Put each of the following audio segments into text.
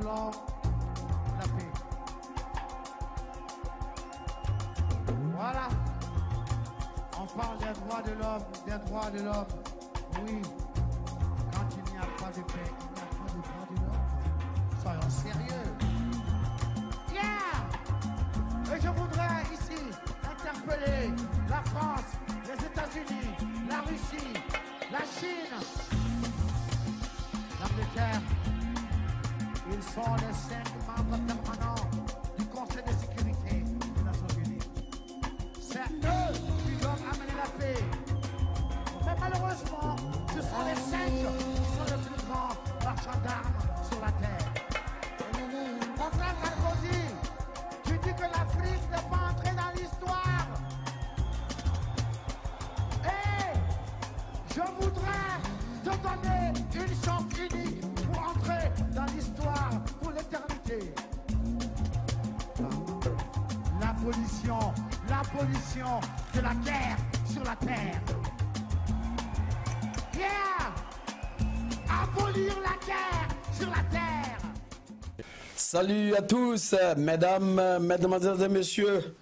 parlons de la paix. Voilà. On parle des droits de l'homme, des droits de l'homme. Oui. Quand il n'y a pas de paix, il n'y a pas de droits de l'homme. Soyons sérieux. Yeah! Et je voudrais ici interpeller la France, les États-Unis, la Russie, la Chine, l'Angleterre. Ils sont les 5 membres permanents du Conseil de sécurité des Nations Unies. C'est eux qui doivent amener la paix. Mais malheureusement, ce sont les 5 qui sont les plus grands marchands d'armes sur la terre. Mon frère Sarkozy, tu dis que l'Afrique n'est pas entrée dans l'histoire. Et je voudrais te donner une chance unique pour entrer dans l'histoire pour l'éternité. L'abolition de la guerre sur la terre. Yeah! Abolir la guerre sur la terre. Salut à tous, mesdames, mesdemoiselles et messieurs.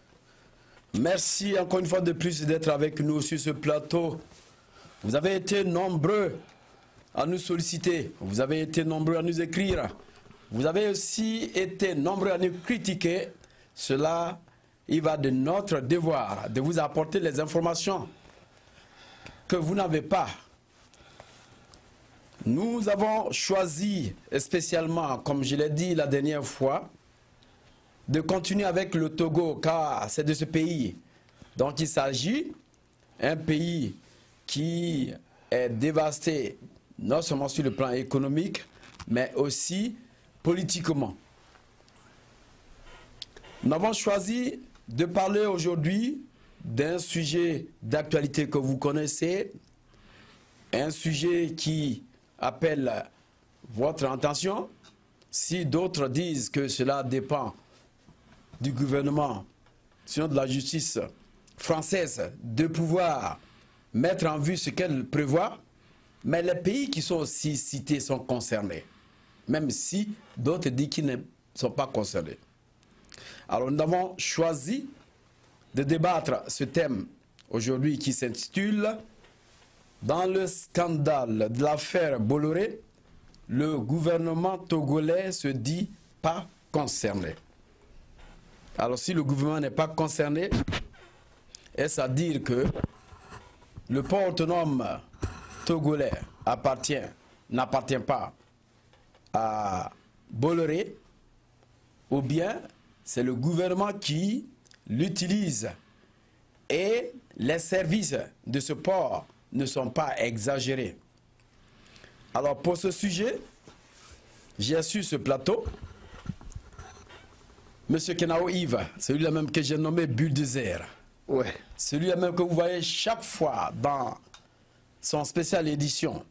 Merci encore une fois de plus d'être avec nous sur ce plateau. Vous avez été nombreux à nous solliciter. Vous avez été nombreux à nous écrire. Vous avez aussi été nombreux à nous critiquer. Cela, il va de notre devoir de vous apporter les informations que vous n'avez pas. Nous avons choisi spécialement, comme je l'ai dit la dernière fois, de continuer avec le Togo, car c'est de ce pays dont il s'agit, un pays qui est dévasté non seulement sur le plan économique, mais aussi politiquement. Nous avons choisi de parler aujourd'hui d'un sujet d'actualité que vous connaissez, un sujet qui appelle votre attention. Si d'autres disent que cela dépend du gouvernement, sinon de la justice française, de pouvoir mettre en vue ce qu'elle prévoit, mais les pays qui sont aussi cités sont concernés, même si d'autres disent qu'ils ne sont pas concernés. Alors nous avons choisi de débattre ce thème aujourd'hui qui s'intitule « Dans le scandale de l'affaire Bolloré, le gouvernement togolais se dit pas concerné ». Alors si le gouvernement n'est pas concerné, est-ce à dire que le port autonome togolais n'appartient pas à Bolloré, ou bien c'est le gouvernement qui l'utilise et les services de ce port ne sont pas exagérés. Alors pour ce sujet, j'ai sur ce plateau M. Kenao Yves, celui-là même que j'ai nommé Bulldozer. Ouais. Celui-là même que vous voyez chaque fois dans son spécial édition,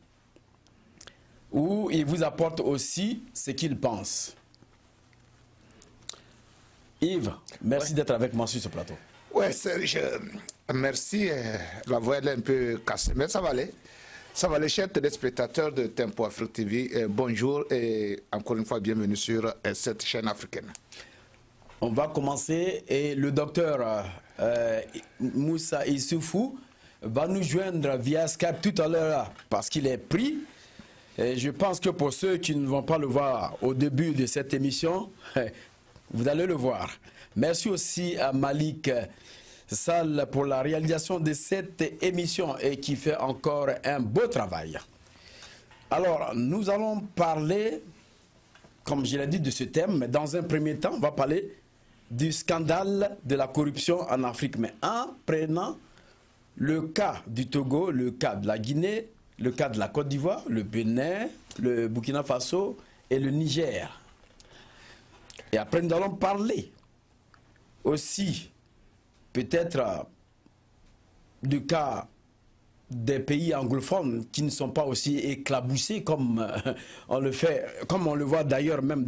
où il vous apporte aussi ce qu'il pense. Yves, merci d'être avec moi sur ce plateau. Ouais, Serge, merci. La voix elle est un peu cassée, mais ça va aller. Ça va aller, chers téléspectateurs de Tempo Afrique TV. Bonjour et encore une fois, bienvenue sur cette chaîne africaine. On va commencer et le docteur Moussa Issoufou va nous joindre via Skype tout à l'heure parce qu'il est pris. Et je pense que pour ceux qui ne vont pas le voir au début de cette émission, vous allez le voir. Merci aussi à Malik Sall pour la réalisation de cette émission et qui fait encore un beau travail. Alors, nous allons parler, comme je l'ai dit, de ce thème, mais dans un premier temps, on va parler du scandale de la corruption en Afrique, mais en prenant le cas du Togo, le cas de la Guinée, le cas de la Côte d'Ivoire, le Bénin, le Burkina Faso et le Niger. Et après, nous allons parler aussi peut-être du cas des pays anglophones qui ne sont pas aussi éclaboussés comme on le fait, comme on le voit d'ailleurs même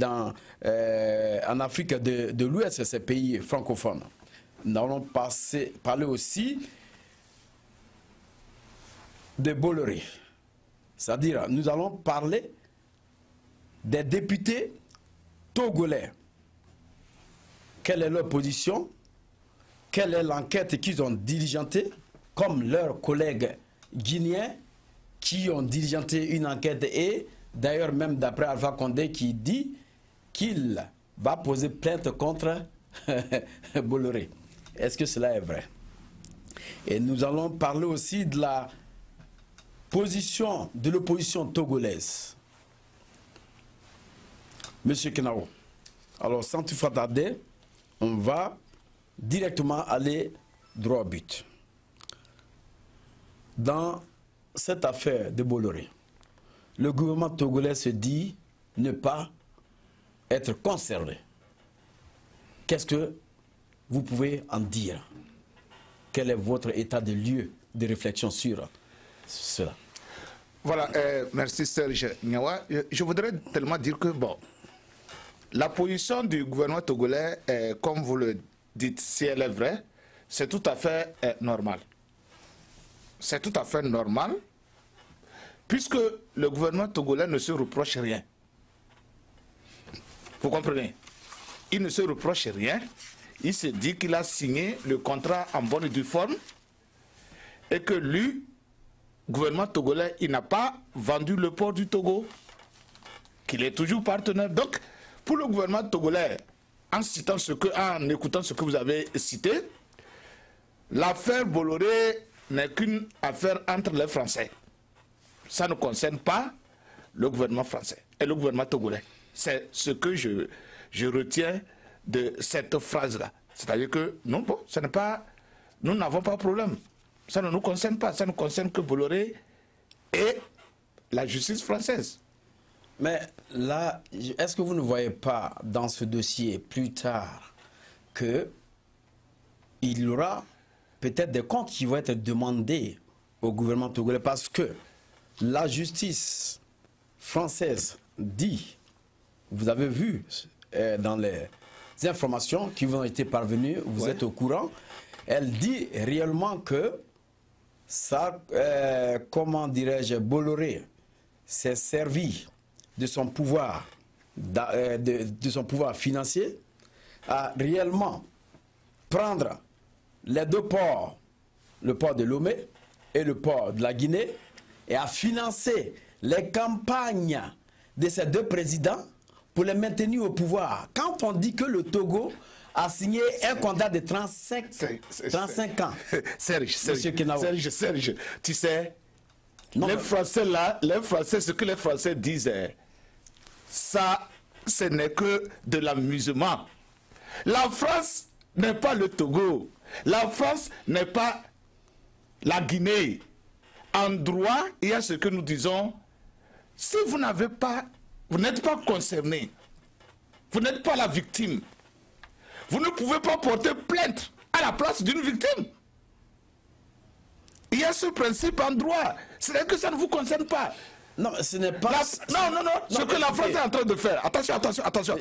en Afrique de l'Ouest, ces pays francophones. Nous allons parler aussi de Bolloré. C'est-à-dire, nous allons parler des députés togolais. Quelle est leur position? Quelle est l'enquête qu'ils ont diligentée, comme leurs collègues guinéens qui ont diligenté une enquête, et d'ailleurs même d'après Alpha Condé qui dit qu'il va poser plainte contre Bolloré. Est-ce que cela est vrai? Et nous allons parler aussi de la position de l'opposition togolaise. Monsieur Kenao, alors sans tout faire tarder, on va directement aller droit au but. Dans cette affaire de Bolloré, le gouvernement togolais se dit ne pas être concerné. Qu'est-ce que vous pouvez en dire? Quel est votre état de lieu de réflexion sur cela? Voilà, merci Serge Nyawa. Je voudrais tellement dire que, bon, la position du gouvernement togolais, comme vous le dites, si elle est vraie, c'est tout à fait normal. C'est tout à fait normal, puisque le gouvernement togolais ne se reproche rien. Vous comprenez? Il ne se reproche rien. Il se dit qu'il a signé le contrat en bonne et due forme et que lui, gouvernement togolais, il n'a pas vendu le port du Togo, qu'il est toujours partenaire. Donc, pour le gouvernement togolais, en écoutant ce que vous avez cité, l'affaire Bolloré n'est qu'une affaire entre les Français. Ça ne concerne pas le gouvernement français et le gouvernement togolais. C'est ce que je retiens de cette phrase-là. C'est-à-dire que non, bon, ce n'est pas, nous n'avons pas de problème. Ça ne nous concerne pas. Ça ne concerne que Bolloré et la justice française. Mais là, est-ce que vous ne voyez pas dans ce dossier plus tard qu'il y aura peut-être des comptes qui vont être demandés au gouvernement togolais parce que la justice française dit, vous avez vu dans les informations qui vous ont été parvenues, vous êtes au courant, elle dit réellement que ça, comment dirais-je, Bolloré s'est servi de son pouvoir, de son pouvoir financier à réellement prendre les deux ports, le port de Lomé et le port de la Guinée, et à financer les campagnes de ces deux présidents pour les maintenir au pouvoir. Quand on dit que le Togo a signé un contrat de 35 ans, Serge, tu sais, les Français là, ce que les Français disent, ça, ce n'est que de l'amusement. La France n'est pas le Togo. La France n'est pas la Guinée. En droit, il y a ce que nous disons, si vous n'avez pas, vous n'êtes pas concerné, vous n'êtes pas la victime, vous ne pouvez pas porter plainte à la place d'une victime. Il y a ce principe en droit. C'est que ça ne vous concerne pas. Non, ce n'est pas... Non, ce que la France est en train de faire. Attention.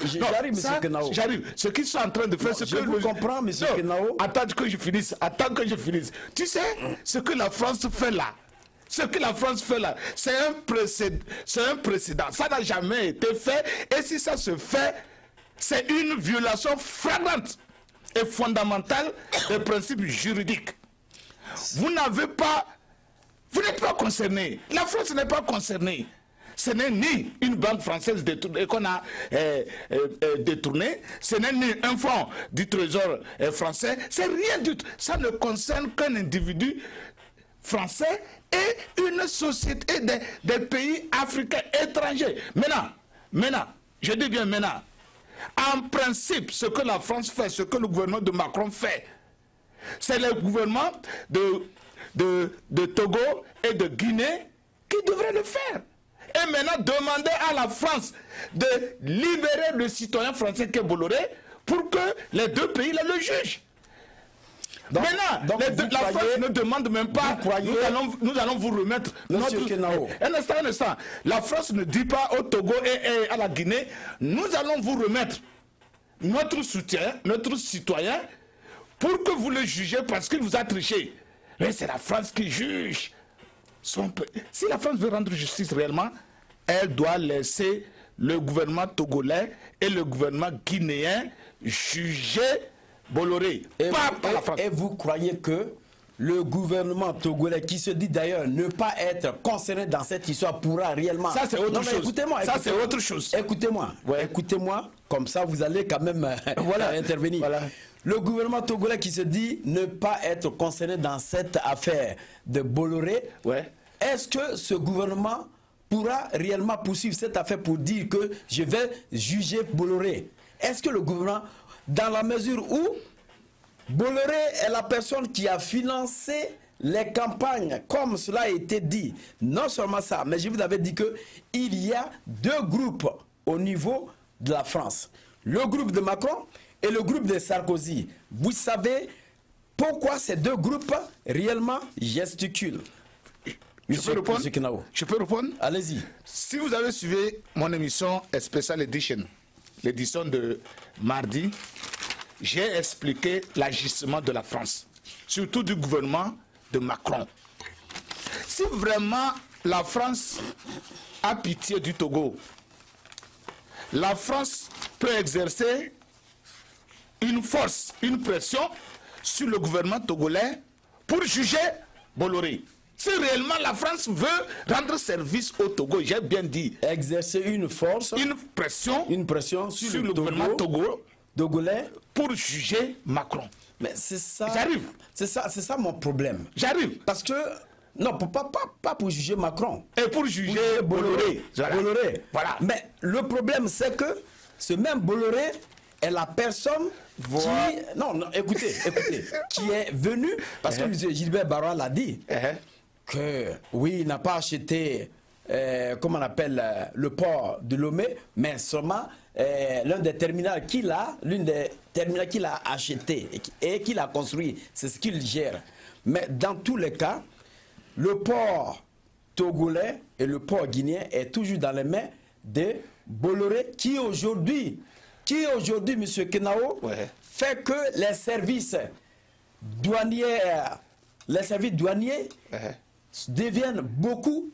J'arrive, M. Kenao. J'arrive. Ce qu'ils sont en train de faire, c'est que... Je vous comprends, M. Kenao. Attends que je finisse. Tu sais, ce que la France fait là, c'est un précédent. Ça n'a jamais été fait. Et si ça se fait, c'est une violation flagrante et fondamentale des principes juridiques. Vous n'êtes pas concerné. La France n'est pas concernée. Ce n'est ni une banque française qu'on a détournée, ce n'est ni un fonds du trésor français, c'est rien du tout. Ça ne concerne qu'un individu français et une société des pays africains étrangers. Maintenant, je dis bien maintenant, en principe, ce que la France fait, ce que le gouvernement de Macron fait, c'est le gouvernement de Togo et de Guinée qui devrait le faire. Et maintenant, demander à la France de libérer le citoyen français qui est Bolloré pour que les deux pays le jugent. Maintenant, la France ne demande même pas, nous allons vous remettre un instant. La France ne dit pas au Togo et à la Guinée, nous allons vous remettre notre soutien, notre citoyen, pour que vous le jugez parce qu'il vous a triché. Mais c'est la France qui juge. Si la France veut rendre justice réellement, elle doit laisser le gouvernement togolais et le gouvernement guinéen jugeaient Bolloré, pas la France. Et vous croyez que le gouvernement togolais, qui se dit d'ailleurs ne pas être concerné dans cette histoire, pourra réellement... Ça, c'est autre chose. Écoutez-moi. Ça, c'est autre chose. Écoutez-moi. Ouais. Écoutez-moi, comme ça, vous allez quand même intervenir. Voilà. Le gouvernement togolais qui se dit ne pas être concerné dans cette affaire de Bolloré, est-ce que ce gouvernement pourra réellement poursuivre cette affaire pour dire que je vais juger Bolloré? Est-ce que le gouvernement, dans la mesure où Bolloré est la personne qui a financé les campagnes, comme cela a été dit, non seulement ça, mais je vous avais dit qu'il y a deux groupes au niveau de la France. Le groupe de Macron et le groupe de Sarkozy. Vous savez pourquoi ces deux groupes réellement gesticulent? Je peux répondre? Allez-y. Si vous avez suivi mon émission Special Edition, l'édition de mardi, j'ai expliqué l'agissement de la France, surtout du gouvernement de Macron. Si vraiment la France a pitié du Togo, la France peut exercer une force, une pression sur le gouvernement togolais pour juger Bolloré. Si réellement la France veut rendre service au Togo, j'ai bien dit. Exercer une force, une pression sur le gouvernement togolais pour juger Macron. Mais c'est ça. J'arrive. C'est ça mon problème. J'arrive. Parce que, non, pas pour juger Macron. Et pour juger Bolloré. Bolloré. Voilà. Mais le problème, c'est que ce même Bolloré est la personne qui... Non, écoutez, qui est venu, parce que M. Gilbert Barrois l'a dit, que oui, il n'a pas acheté, comment on appelle, le port de Lomé, mais seulement l'une des terminales qu'il a acheté et qu'il a construit, c'est ce qu'il gère. Mais dans tous les cas, le port togolais et le port guinéen est toujours dans les mains de Bolloré, qui aujourd'hui, M. Kenao, fait que les services douaniers, deviennent beaucoup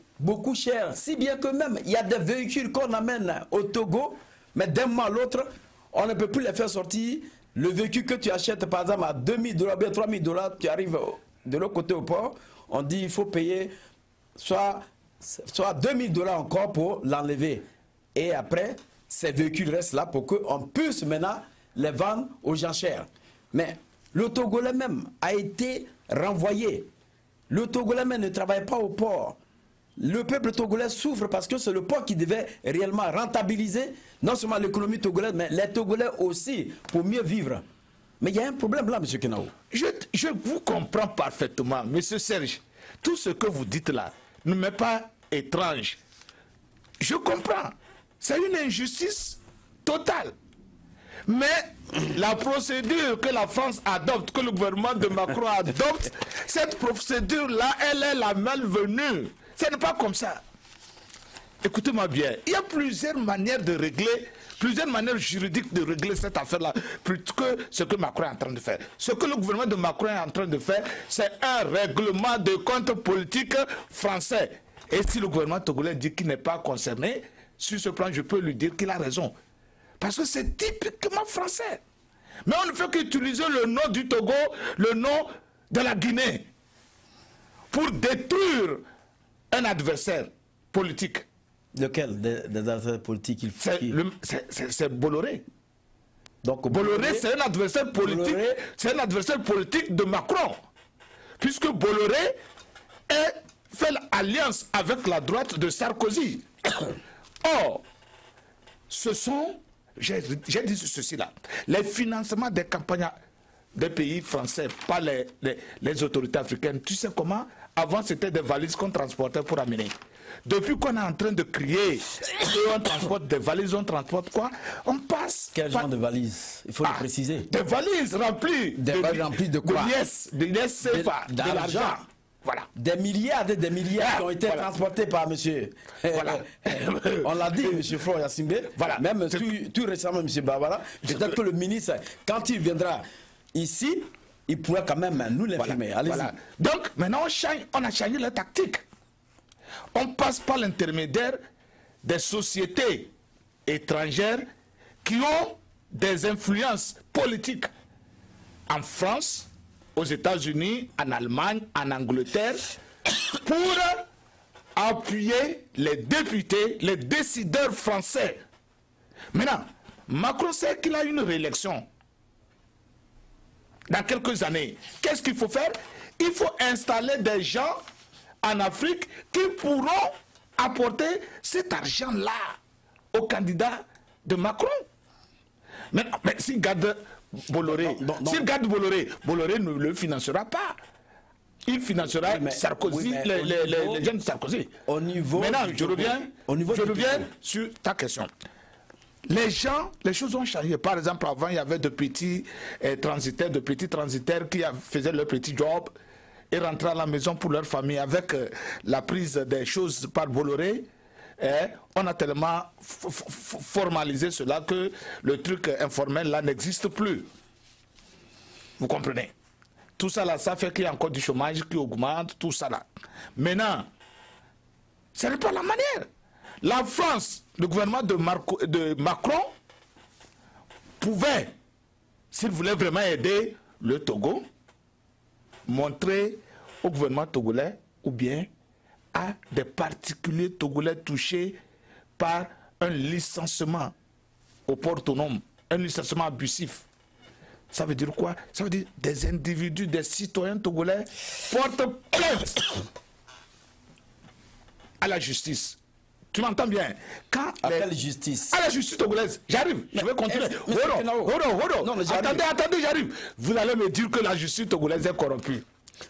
chers. Si bien que même, il y a des véhicules qu'on amène au Togo, mais d'un mois à l'autre, on ne peut plus les faire sortir. Le véhicule que tu achètes, par exemple, à $2 000, bien $3 000, tu arrives de l'autre côté au port, on dit qu'il faut payer soit $2 000 encore pour l'enlever. Et après, ces véhicules restent là pour qu'on puisse maintenant les vendre aux gens chers. Mais le Togolais même a été renvoyé. Le Togolais même ne travaille pas au port. Le peuple togolais souffre parce que c'est le port qui devait réellement rentabiliser non seulement l'économie togolaise, mais les Togolais aussi, pour mieux vivre. Mais il y a un problème là, M. Kenao. Je vous comprends parfaitement, M. Serge. Tout ce que vous dites là ne m'est pas étrange. Je comprends. C'est une injustice totale. Mais la procédure que la France adopte, que le gouvernement de Macron adopte, cette procédure-là, elle est la malvenue. Ce n'est pas comme ça. Écoutez-moi bien, il y a plusieurs manières de régler, plusieurs manières juridiques de régler cette affaire-là, plus que ce que Macron est en train de faire. Ce que le gouvernement de Macron est en train de faire, c'est un règlement de compte politique français. Et si le gouvernement togolais dit qu'il n'est pas concerné, sur ce plan, je peux lui dire qu'il a raison. Parce que c'est typiquement français. Mais on ne fait qu'utiliser le nom du Togo, le nom de la Guinée, pour détruire un adversaire politique. Lequel des adversaires politiques il faut? C'est Bolloré. Donc Bolloré, c'est un adversaire politique. C'est un adversaire politique de Macron. Puisque Bolloré fait l'alliance avec la droite de Sarkozy. Or, ce sont, j'ai dit ceci là, les financements des campagnes des pays français par les autorités africaines. Tu sais comment? Avant, c'était des valises qu'on transportait pour amener. Depuis qu'on est en train de crier, on transporte des valises, on transporte quoi? On passe. Quel genre de valises? Il faut le préciser. Des valises remplies. Des valises remplies de quoi? De CFA, de l'argent. Voilà. Des milliards qui ont été transportés par monsieur. On l'a dit, monsieur Flor Yassimbe. Voilà. Même tout récemment, monsieur Barbara. Peut-être que le ministre, quand il viendra ici, il pourrait quand même nous l'informer. Allez-y. Donc, maintenant, on a changé la tactique. On passe par l'intermédiaire des sociétés étrangères qui ont des influences politiques en France, aux États-Unis, en Allemagne, en Angleterre, pour appuyer les députés, les décideurs français. Maintenant, Macron sait qu'il a une réélection dans quelques années. Qu'est-ce qu'il faut faire? Il faut installer des gens en Afrique qui pourront apporter cet argent-là au candidat de Macron. Mais s'il garde Bolloré, Bolloré ne le financera pas. Il financera Sarkozy, les jeunes Sarkozy. Maintenant, je reviens sur ta question. Les choses ont changé. Par exemple, avant, il y avait de petits transitaires qui faisaient leur petit job et rentraient à la maison pour leur famille. Avec la prise des choses par Bolloré, on a tellement formalisé cela que le truc informel là n'existe plus. Vous comprenez? Tout ça là, ça fait qu'il y a encore du chômage qui augmente, tout ça là. Maintenant, ce n'est pas la manière. La France, le gouvernement de Macron, pouvait, s'il voulait vraiment aider le Togo, montrer au gouvernement togolais ou bien à des particuliers togolais touchés par un licenciement au port autonome, un licenciement abusif. Ça veut dire quoi? Ça veut dire des individus, des citoyens togolais portent plainte à la justice. Tu m'entends bien? À quelle justice? À la justice togolaise. J'arrive, je vais continuer. Hold on. Attendez, j'arrive. Vous allez me dire que la justice togolaise est corrompue.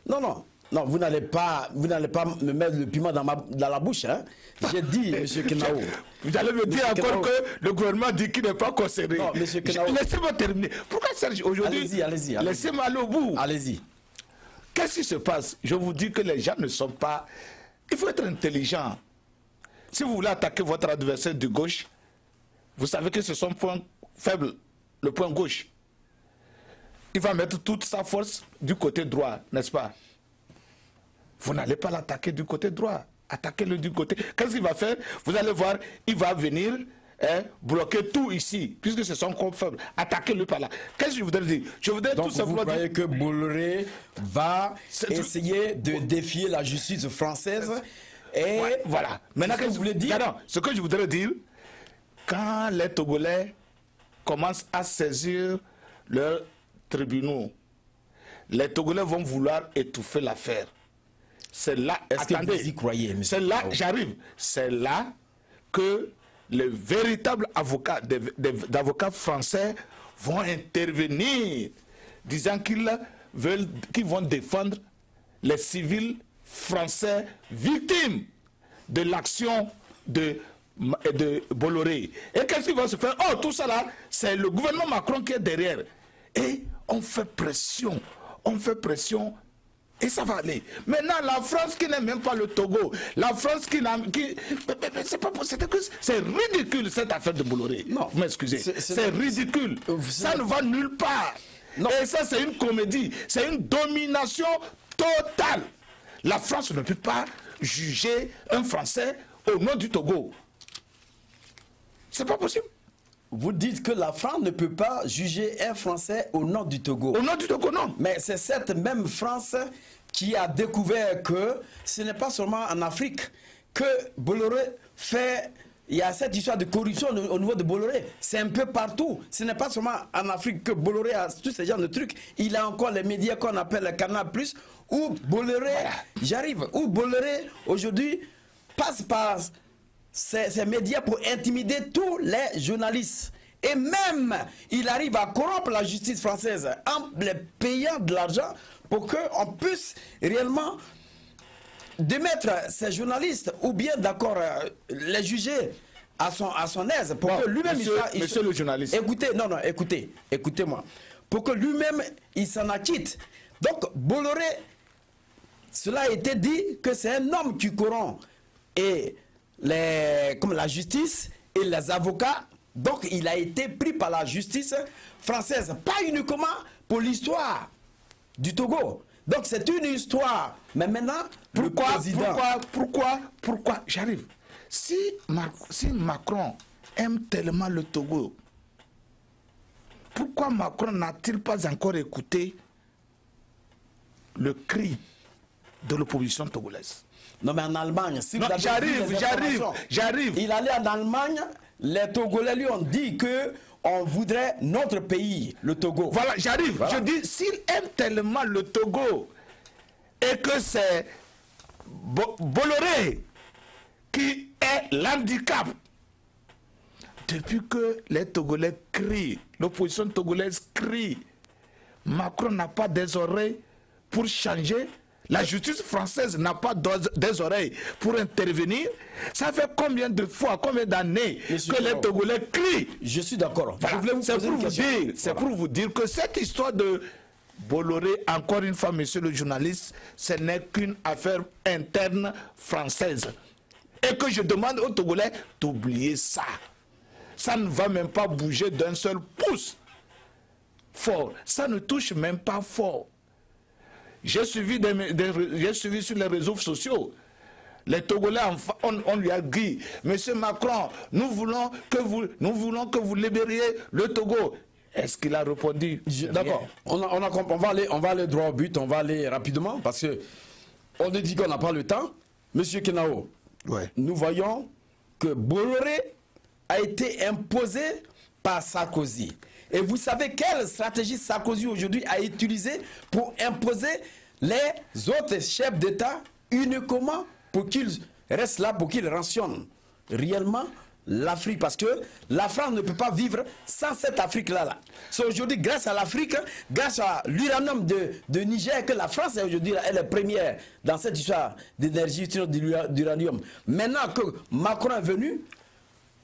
Non, vous n'allez pas me mettre le piment dans la bouche. Hein? J'ai dit, M. Kenao. Vous allez me dire encore que le gouvernement dit qu'il n'est pas concerné. Non, M. Kenao. Laissez-moi terminer. Pourquoi Serge, aujourd'hui... Allez-y. Laissez-moi aller au bout. Allez-y. Qu'est-ce qui se passe? Je vous dis que les gens ne sont pas... Il faut être intelligent. Si vous voulez attaquer votre adversaire de gauche, vous savez que c'est son point faible, le point gauche. Il va mettre toute sa force du côté droit, n'est-ce pas? Vous n'allez pas l'attaquer du côté droit. Attaquez-le du côté... Qu'est-ce qu'il va faire? Vous allez voir, il va venir bloquer tout ici, puisque c'est son point faible. Attaquez-le par là. Qu'est-ce que je voudrais dire? Je voudrais Donc tout simplement vous croyez que Bolloré va essayer de défier la justice française et... Ouais, voilà. Maintenant, qu'est-ce que vous voulez dire? Non, ce que je voudrais dire, quand les Togolais commencent à saisir leurs tribunaux, les Togolais vont vouloir étouffer l'affaire. C'est là, attendez, que vous y croyez, c'est là, j'arrive, c'est là que les véritables avocats, d'avocats français vont intervenir, disant qu'ils vont défendre les civils français victimes de l'action de Bolloré. Et qu'est-ce qui va se faire? Oh, tout ça là, c'est le gouvernement Macron qui est derrière. Et on fait pression, et ça va aller. Maintenant, la France qui n'aime même pas le Togo, la France qui n'a... C'est pas possible, c'est ridicule cette affaire de Bolloré. Non, vous m'excusez, c'est ridicule. Ça ne va nulle part. Non. Et ça, c'est une comédie, c'est une domination totale. La France ne peut pas juger un Français au nom du Togo. C'est pas possible. Vous dites que la France ne peut pas juger un Français au nom du Togo. Au nom du Togo, non. Mais c'est cette même France qui a découvert que ce n'est pas seulement en Afrique que Bolloré fait... Il y a cette histoire de corruption au niveau de Bolloré. C'est un peu partout. Ce n'est pas seulement en Afrique que Bolloré a tous ces genres de trucs. Il a encore les médias qu'on appelle le Canal+, où Bolloré, où Bolloré aujourd'hui passe par ces médias pour intimider tous les journalistes. Et même, il arrive à corrompre la justice française en les payant de l'argent pour qu'on puisse réellement démettre ces journalistes ou bien d'accord les juger à son aise pour que lui-même monsieur le journaliste. Écoutez-moi. Pour que lui-même il s'en acquitte. Donc Bolloré, cela a été dit que c'est un homme qui corrompt et comme la justice et les avocats. Donc il a été pris par la justice française, pas uniquement pour l'histoire du Togo. Donc c'est une histoire. Mais maintenant, pourquoi j'arrive. Si Macron aime tellement le Togo, pourquoi Macron n'a-t-il pas encore écouté le cri de l'opposition togolaise? Non, mais en Allemagne, si non, vous avez vu les informations, j'arrive. Il allait en Allemagne, les Togolais lui ont dit que on voudrait notre pays, le Togo. Voilà, j'arrive. Voilà. Je dis, s'il aime tellement le Togo et que c'est Bolloré qui est l'handicap, depuis que les Togolais crient, l'opposition togolaise crie, Macron n'a pas des oreilles pour changer. La justice française n'a pas des oreilles pour intervenir. Ça fait combien de fois, combien d'années que les Togolais crient? Je suis d'accord. Voilà. C'est pour vous dire que cette histoire de Bolloré, encore une fois, monsieur le journaliste, ce n'est qu'une affaire interne française. Et que je demande aux Togolais d'oublier ça. Ça ne va même pas bouger d'un seul pouce fort. Ça ne touche même pas fort. J'ai suivi, sur les réseaux sociaux. Les Togolais, on lui a dit, Monsieur Macron, nous voulons que vous libériez le Togo. Est-ce qu'il a répondu? D'accord. On va aller droit au but, on va aller rapidement parce que on ne dit qu'on n'a pas le temps. Monsieur Kenao, ouais. Nous voyons que Bolloré a été imposé par Sarkozy. Et vous savez quelle stratégie Sarkozy aujourd'hui a utilisée pour imposer les autres chefs d'État uniquement pour qu'ils restent là, pour qu'ils rationnent réellement l'Afrique. Parce que la France ne peut pas vivre sans cette Afrique-là. C'est aujourd'hui grâce à l'Afrique, grâce à l'uranium de Niger que la France est aujourd'hui elle est première dans cette histoire d'énergie d'uranium. Maintenant que Macron est venu,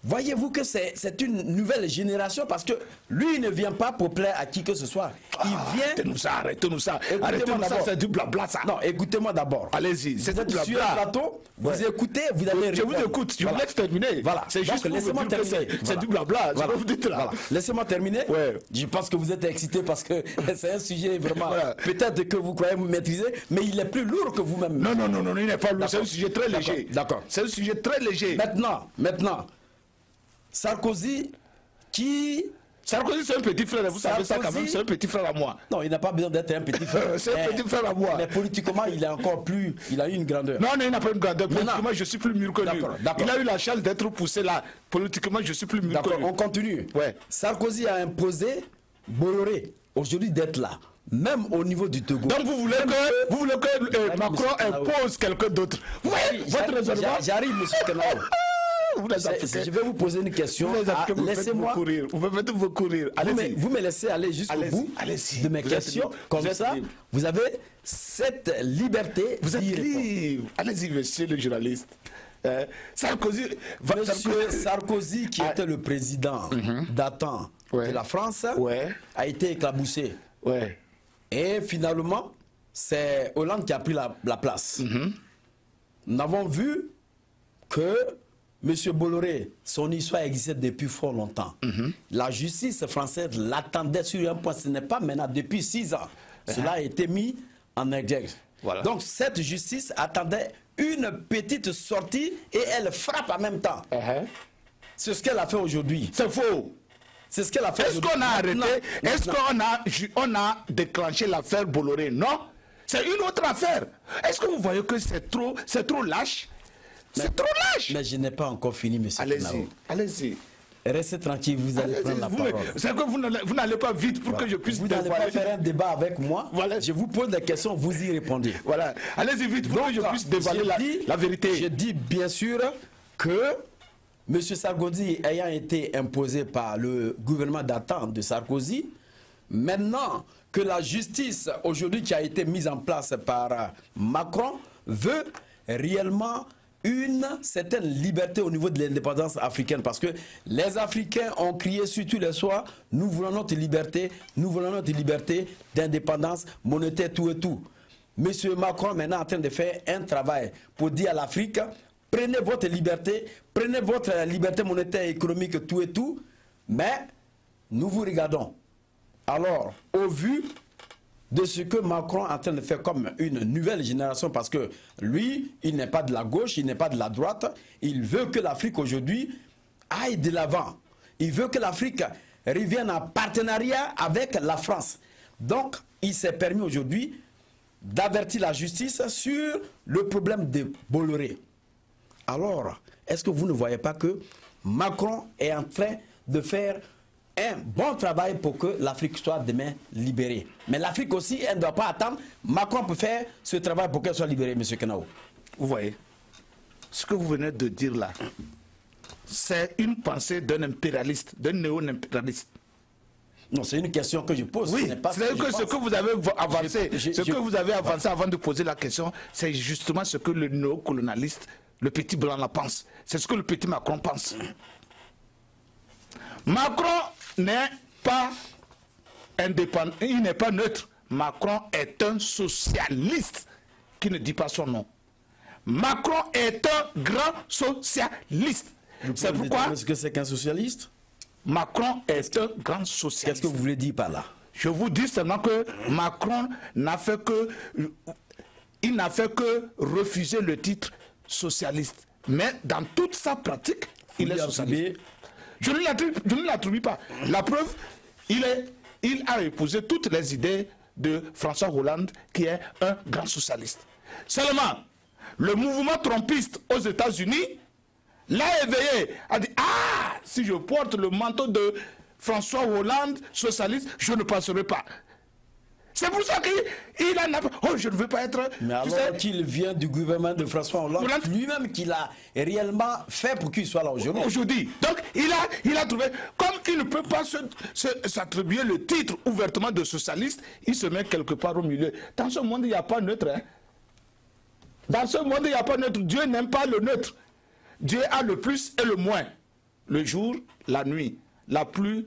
voyez-vous que c'est une nouvelle génération parce que lui il ne vient pas pour plaire à qui que ce soit. Il vient... Arrêtez-nous ça, c'est du blabla ça. Non, écoutez-moi d'abord. Allez-y, c'est du blabla. Sur un plateau, vous écoutez, vous allez répondre. Je vous écoute, je vous laisse terminer. Voilà. C'est juste pour vous dire que c'est du blabla. Voilà. Vous dites là. Voilà. Laissez-moi terminer. Ouais. Je pense que vous êtes excité parce que c'est un sujet vraiment... Peut-être que vous croyez maîtriser, mais il est plus lourd que vous-même. Non, il n'est pas lourd. C'est un sujet très léger. D'accord. C'est un sujet très léger. Maintenant, Sarkozy, c'est un petit frère, vous savez ça quand même, c'est un petit frère à moi. Non, il n'a pas besoin d'être un petit frère. C'est un petit frère à moi. Mais politiquement, il est encore plus... Il a eu une grandeur. Non, il n'a pas une grandeur. Politiquement, je suis plus mûr que lui. Il a eu la chance d'être poussé là. Politiquement, je suis plus mûr que lui. D'accord, on continue. Ouais. Sarkozy a imposé Bolloré aujourd'hui d'être là. Même au niveau du Togo. Donc vous voulez que Macron impose quelqu'un d'autre. Vous voyez votre raisonnement? J'arrive, monsieur Kenao. Je vais vous poser une question. Laissez-moi courir. Vous me courir. Vous me laissez aller jusqu'au bout de mes questions. Comme ça, vous avez cette liberté. Vous êtes libre. Allez-y, monsieur le journaliste. Sarkozy, qui était le président datant de la France, a été éclaboussé. Ouais. Et finalement, c'est Hollande qui a pris la place. Nous avons vu que M. Bolloré, son histoire existait depuis fort longtemps. La justice française l'attendait sur un point. Ce n'est pas maintenant, depuis 6 ans. Cela a été mis en exergue. Voilà. Donc cette justice attendait une petite sortie et elle frappe en même temps. C'est ce qu'elle a fait aujourd'hui. C'est faux. C'est ce qu'elle a fait. Est-ce qu'on a arrêté? Est-ce qu'on a déclenché l'affaire Bolloré? Non. C'est une autre affaire. Est-ce que vous voyez que c'est trop lâche? C'est trop lâche. Mais je n'ai pas encore fini, monsieur. Allez-y. Restez tranquille, vous allez prendre la parole. C'est que vous n'allez pas vite pour que je puisse... Vous n'allez pas faire un débat avec moi. Voilà. Je vous pose des questions, vous y répondez. Voilà. Allez-y vite pour que je puisse dévoiler la vérité. Je dis bien sûr que M. Sarkozy ayant été imposé par le gouvernement d'attente de Sarkozy, maintenant que la justice aujourd'hui qui a été mise en place par Macron veut réellement une certaine liberté au niveau de l'indépendance africaine, parce que les Africains ont crié sur tous les soirs, nous voulons notre liberté d'indépendance monétaire, tout et tout. Monsieur Macron maintenant est en train de faire un travail pour dire à l'Afrique, prenez votre liberté monétaire, économique, tout et tout, mais nous vous regardons. Alors, au vu de ce que Macron est en train de faire comme une nouvelle génération, parce que lui, il n'est pas de la gauche, il n'est pas de la droite, il veut que l'Afrique aujourd'hui aille de l'avant. Il veut que l'Afrique revienne en partenariat avec la France. Donc, il s'est permis aujourd'hui d'avertir la justice sur le problème de Bolloré. Alors, est-ce que vous ne voyez pas que Macron est en train de faire un bon travail pour que l'Afrique soit demain libérée? Mais l'Afrique aussi, elle ne doit pas attendre. Macron peut faire ce travail pour qu'elle soit libérée, M. Kenao. Vous voyez, ce que vous venez de dire là, c'est une pensée d'un impérialiste, d'un néo-impérialiste. Non, c'est une question que je pose. Oui, c'est que ce que vous avez avancé, que vous avez avancé avant de poser la question, c'est justement ce que le néocolonialiste, le petit blanc la pense. C'est ce que le petit Macron pense. Macron n'est pas indépendant, il n'est pas neutre. Macron est un socialiste qui ne dit pas son nom. Macron est un grand socialiste. C'est pourquoi... Est-ce que c'est qu'un socialiste? Macron est un grand socialiste. Qu'est-ce que vous voulez dire par là? Je vous dis seulement que Macron n'a fait que... Il n'a fait que refuser le titre socialiste. Mais dans toute sa pratique, il est socialiste. Je ne l'attribue pas. La preuve, il a épousé toutes les idées de François Hollande, qui est un grand socialiste. Seulement, le mouvement trompiste aux États-Unis l'a éveillé, a dit, ah, si je porte le manteau de François Hollande, socialiste, je ne passerai pas. C'est pour ça qu'il en a... Oh, je ne veux pas être... Mais alors qu'il vient du gouvernement de François Hollande, lui-même qu'il a réellement fait pour qu'il soit là aujourd'hui. Aujourd'hui. Donc, il a trouvé... Comme il ne peut pas s'attribuer le titre ouvertement de socialiste, il se met quelque part au milieu. Dans ce monde, il n'y a pas neutre. Hein? Dans ce monde, il n'y a pas neutre. Dieu n'aime pas le neutre. Dieu a le plus et le moins. Le jour, la nuit, la pluie.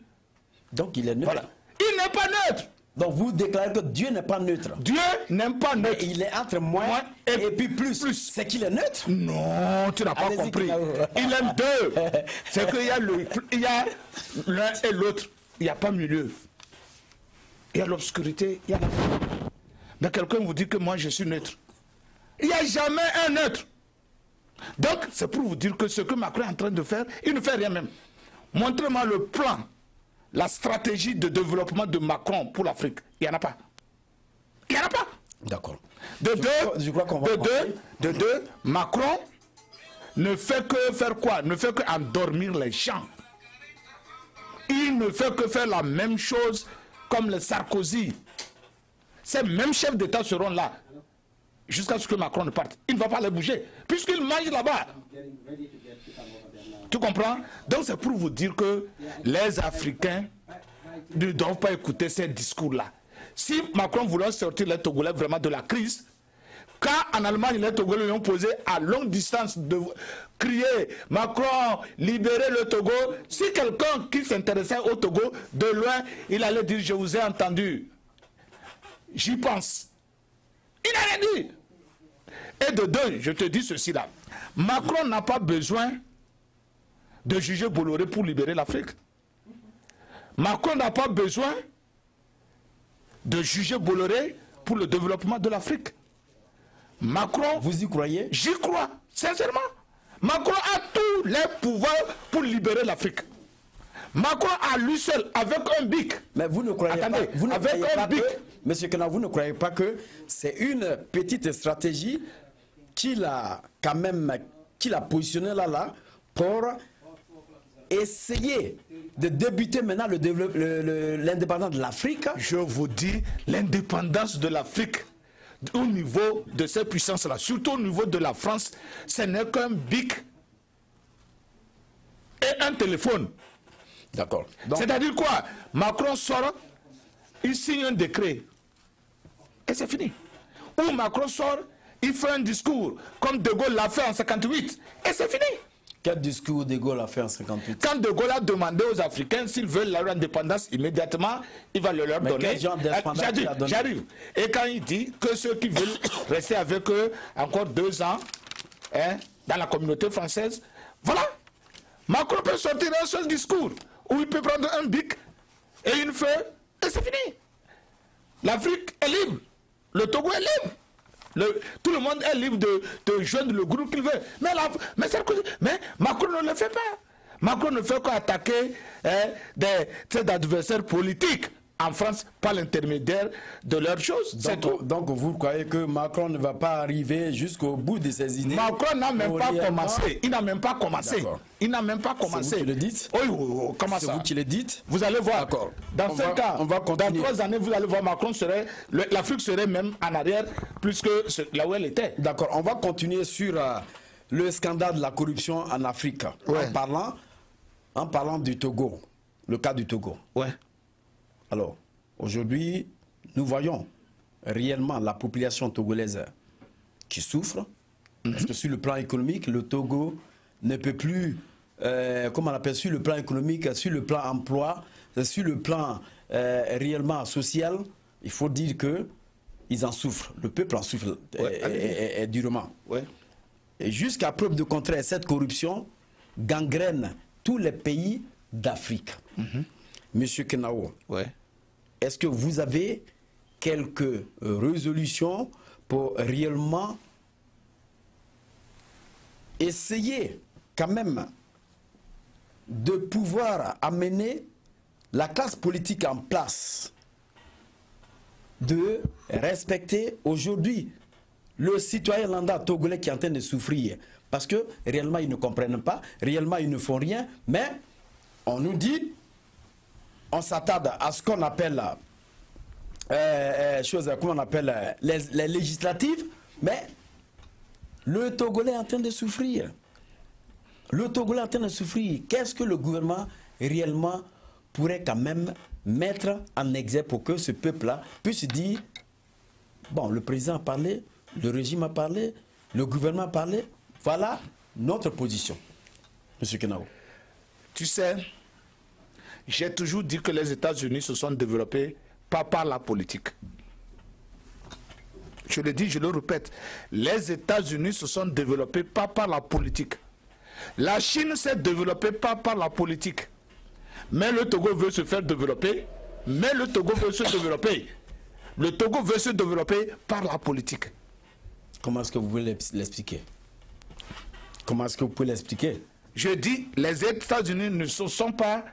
Donc il est neutre. Voilà. Il n'est pas neutre. Donc vous déclarez que Dieu n'est pas neutre. Dieu n'aime pas neutre. Mais il est entre moins et puis plus. C'est qu'il est neutre? Non, tu n'as pas compris. Il aime deux. C'est qu'il y a l'un et l'autre. Il n'y a pas milieu. Il y a l'obscurité, il y a la lumière. Mais quelqu'un vous dit que moi je suis neutre. Il n'y a jamais un neutre. Donc, c'est pour vous dire que ce que Macron est en train de faire, il ne fait rien même. Montrez-moi le plan, la stratégie de développement de Macron pour l'Afrique. Il n'y en a pas. Il n'y en a pas. D'accord. De deux, Macron ne fait que faire quoi? Ne fait que endormir les gens. Il ne fait que faire la même chose comme les Sarkozy. Ces mêmes chefs d'État seront là jusqu'à ce que Macron ne parte. Il ne va pas les bouger, puisqu'il mange là-bas. Tu comprends? Donc c'est pour vous dire que les Africains ne doivent pas écouter ces discours-là. Si Macron voulait sortir les Togolais vraiment de la crise, quand en Allemagne les Togolais lui ont posé à longue distance de crier « Macron, libérez le Togo », si quelqu'un qui s'intéressait au Togo, de loin, il allait dire « Je vous ai entendu, j'y pense ». Il n'a rien dit. Et de deux, je te dis ceci là. Macron n'a pas besoin de juger Bolloré pour libérer l'Afrique. Macron n'a pas besoin de juger Bolloré pour le développement de l'Afrique. Macron... Vous y croyez? J'y crois, sincèrement. Macron a tous les pouvoirs pour libérer l'Afrique. Macron a lui seul, avec un bic. Mais vous ne croyez pas, vous ne avec croyez un pas bic. que, M. Kenao, vous ne croyez pas que c'est une petite stratégie qu'il a quand même, qu'il a positionnée là pour essayer de débuter maintenant l'indépendance de l'Afrique? Je vous dis, l'indépendance de l'Afrique au niveau de ces puissances-là, surtout au niveau de la France, ce n'est qu'un bic et un téléphone. D'accord. C'est-à-dire quoi? Macron sort, il signe un décret. Et c'est fini. Ou Macron sort, il fait un discours, comme De Gaulle l'a fait en 1958. Et c'est fini. Quel discours De Gaulle a fait en 1958? Quand De Gaulle a demandé aux Africains s'ils veulent leur indépendance immédiatement, il va le leur donner. Quel genre d'indépendance il a donné? J'arrive. Et quand il dit que ceux qui veulent rester avec eux encore 2 ans, hein, dans la communauté française, voilà. Macron peut sortir un seul discours où il peut prendre un bic et une feuille et c'est fini. L'Afrique est libre. Le Togo est libre. Tout le monde est libre de joindre le groupe qu'il veut. Mais Macron ne le fait pas. Macron ne fait qu'attaquer des adversaires politiques en France par l'intermédiaire de leurs choses. Donc vous croyez que Macron ne va pas arriver jusqu'au bout de ses idées? Macron n'a même pas commencé. Il n'a même pas commencé. Il n'a même pas commencé. C'est vous qui le dites? Oui, comment ça? C'est vous qui le dites? Vous allez voir. Dans 5 ans, dans 3 années, vous allez voir, Macron serait, l'Afrique serait même en arrière plus que là où elle était. D'accord, on va continuer sur le scandale de la corruption en Afrique. Ouais. En parlant du Togo, le cas du Togo. Ouais. Alors, aujourd'hui, nous voyons réellement la population togolaise qui souffre. Parce que sur le plan économique, le Togo ne peut plus, comment on appelle, sur le plan économique, sur le plan emploi, sur le plan réellement social, il faut dire qu'ils en souffrent. Le peuple en souffre durement. Ouais. Et jusqu'à preuve de contraire, cette corruption gangrène tous les pays d'Afrique. Monsieur Kenao, est-ce que vous avez quelques résolutions pour réellement essayer quand même de pouvoir amener la classe politique en place, de respecter aujourd'hui le citoyen lambda togolais qui est en train de souffrir? Parce que réellement ils ne comprennent pas, réellement ils ne font rien, mais on nous dit, on s'attarde à ce qu'on appelle les législatives, mais le Togolais est en train de souffrir. Le Togolais est en train de souffrir. Qu'est-ce que le gouvernement réellement pourrait quand même mettre en exergue pour que ce peuple-là puisse dire, bon, le président a parlé, le régime a parlé, le gouvernement a parlé, voilà notre position. Monsieur Kenao. Tu sais, j'ai toujours dit que les États-Unis se sont développés pas par la politique. Je le dis, je le répète. Les États-Unis se sont développés pas par la politique. La Chine s'est développée pas par la politique. Mais le Togo veut se faire développer. Le Togo veut se développer par la politique. Comment est-ce que vous voulez l'expliquer? Comment est-ce que vous pouvez l'expliquer? Je dis, les États-Unis ne se sont pas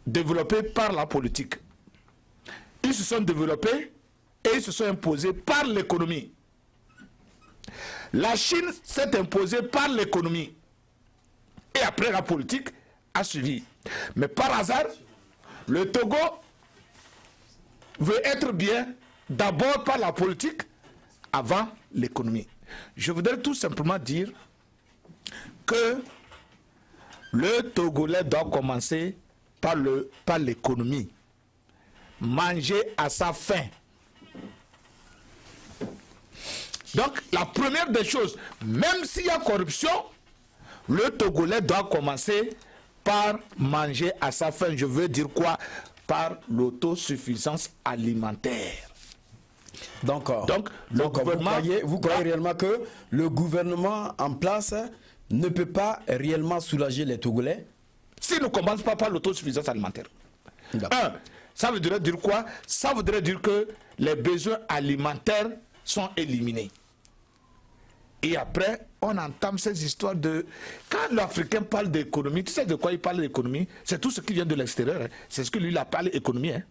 développés par la politique. Ils se sont développés et ils se sont imposés par l'économie. La Chine s'est imposée par l'économie. Et après, la politique a suivi. Mais par hasard, le Togo veut être bien d'abord par la politique avant l'économie. Je voudrais tout simplement dire que le Togolais doit commencer par l'économie. Manger à sa faim. Donc, la première des choses, même s'il y a corruption, le Togolais doit commencer par manger à sa faim. Je veux dire quoi? Par l'autosuffisance alimentaire. Donc vous croyez réellement que le gouvernement en place ne peut pas réellement soulager les Togolais? S'il ne commence pas par l'autosuffisance alimentaire. Ça voudrait dire quoi? Ça voudrait dire que les besoins alimentaires sont éliminés. Et après, on entame ces histoires de... Quand l'Africain parle d'économie, tu sais de quoi il parle d'économie? C'est tout ce qui vient de l'extérieur. Hein. C'est ce que lui, il a parlé d'économie. Hein.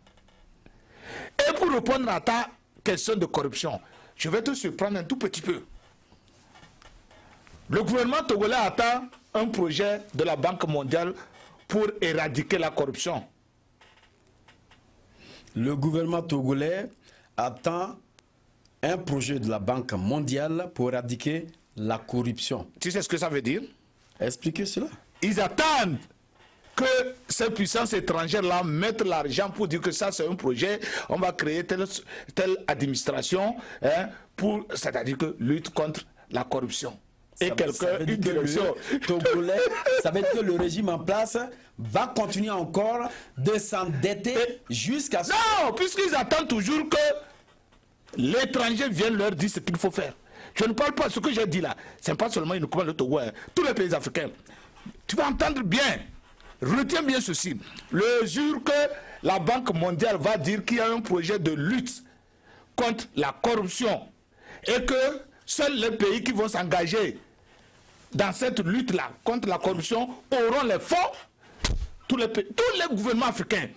Et pour répondre à ta question de corruption, je vais te surprendre un tout petit peu. Le gouvernement togolais attend un projet de la Banque mondiale pour éradiquer la corruption. Le gouvernement togolais attend un projet de la Banque mondiale pour éradiquer la corruption. Tu sais ce que ça veut dire? Expliquez cela. Ils attendent que ces puissances étrangères-là mettent l'argent pour dire que ça c'est un projet, on va créer telle administration, hein, pour, c'est-à-dire que lutte contre la corruption. Et quelqu'un, une direction. Togolais, ça veut dire que le régime en place va continuer encore de s'endetter jusqu'à... Non, puisqu'ils attendent toujours que l'étranger vienne leur dire ce qu'il faut faire. Je ne parle pas de ce que j'ai dit là. Ce n'est pas seulement uniquement le Togo, hein. Tous les pays africains. Tu vas entendre bien. Retiens bien ceci. Le jour que la Banque mondiale va dire qu'il y a un projet de lutte contre la corruption et que seuls les pays qui vont s'engager dans cette lutte-là contre la corruption auront les fonds, tous les gouvernements africains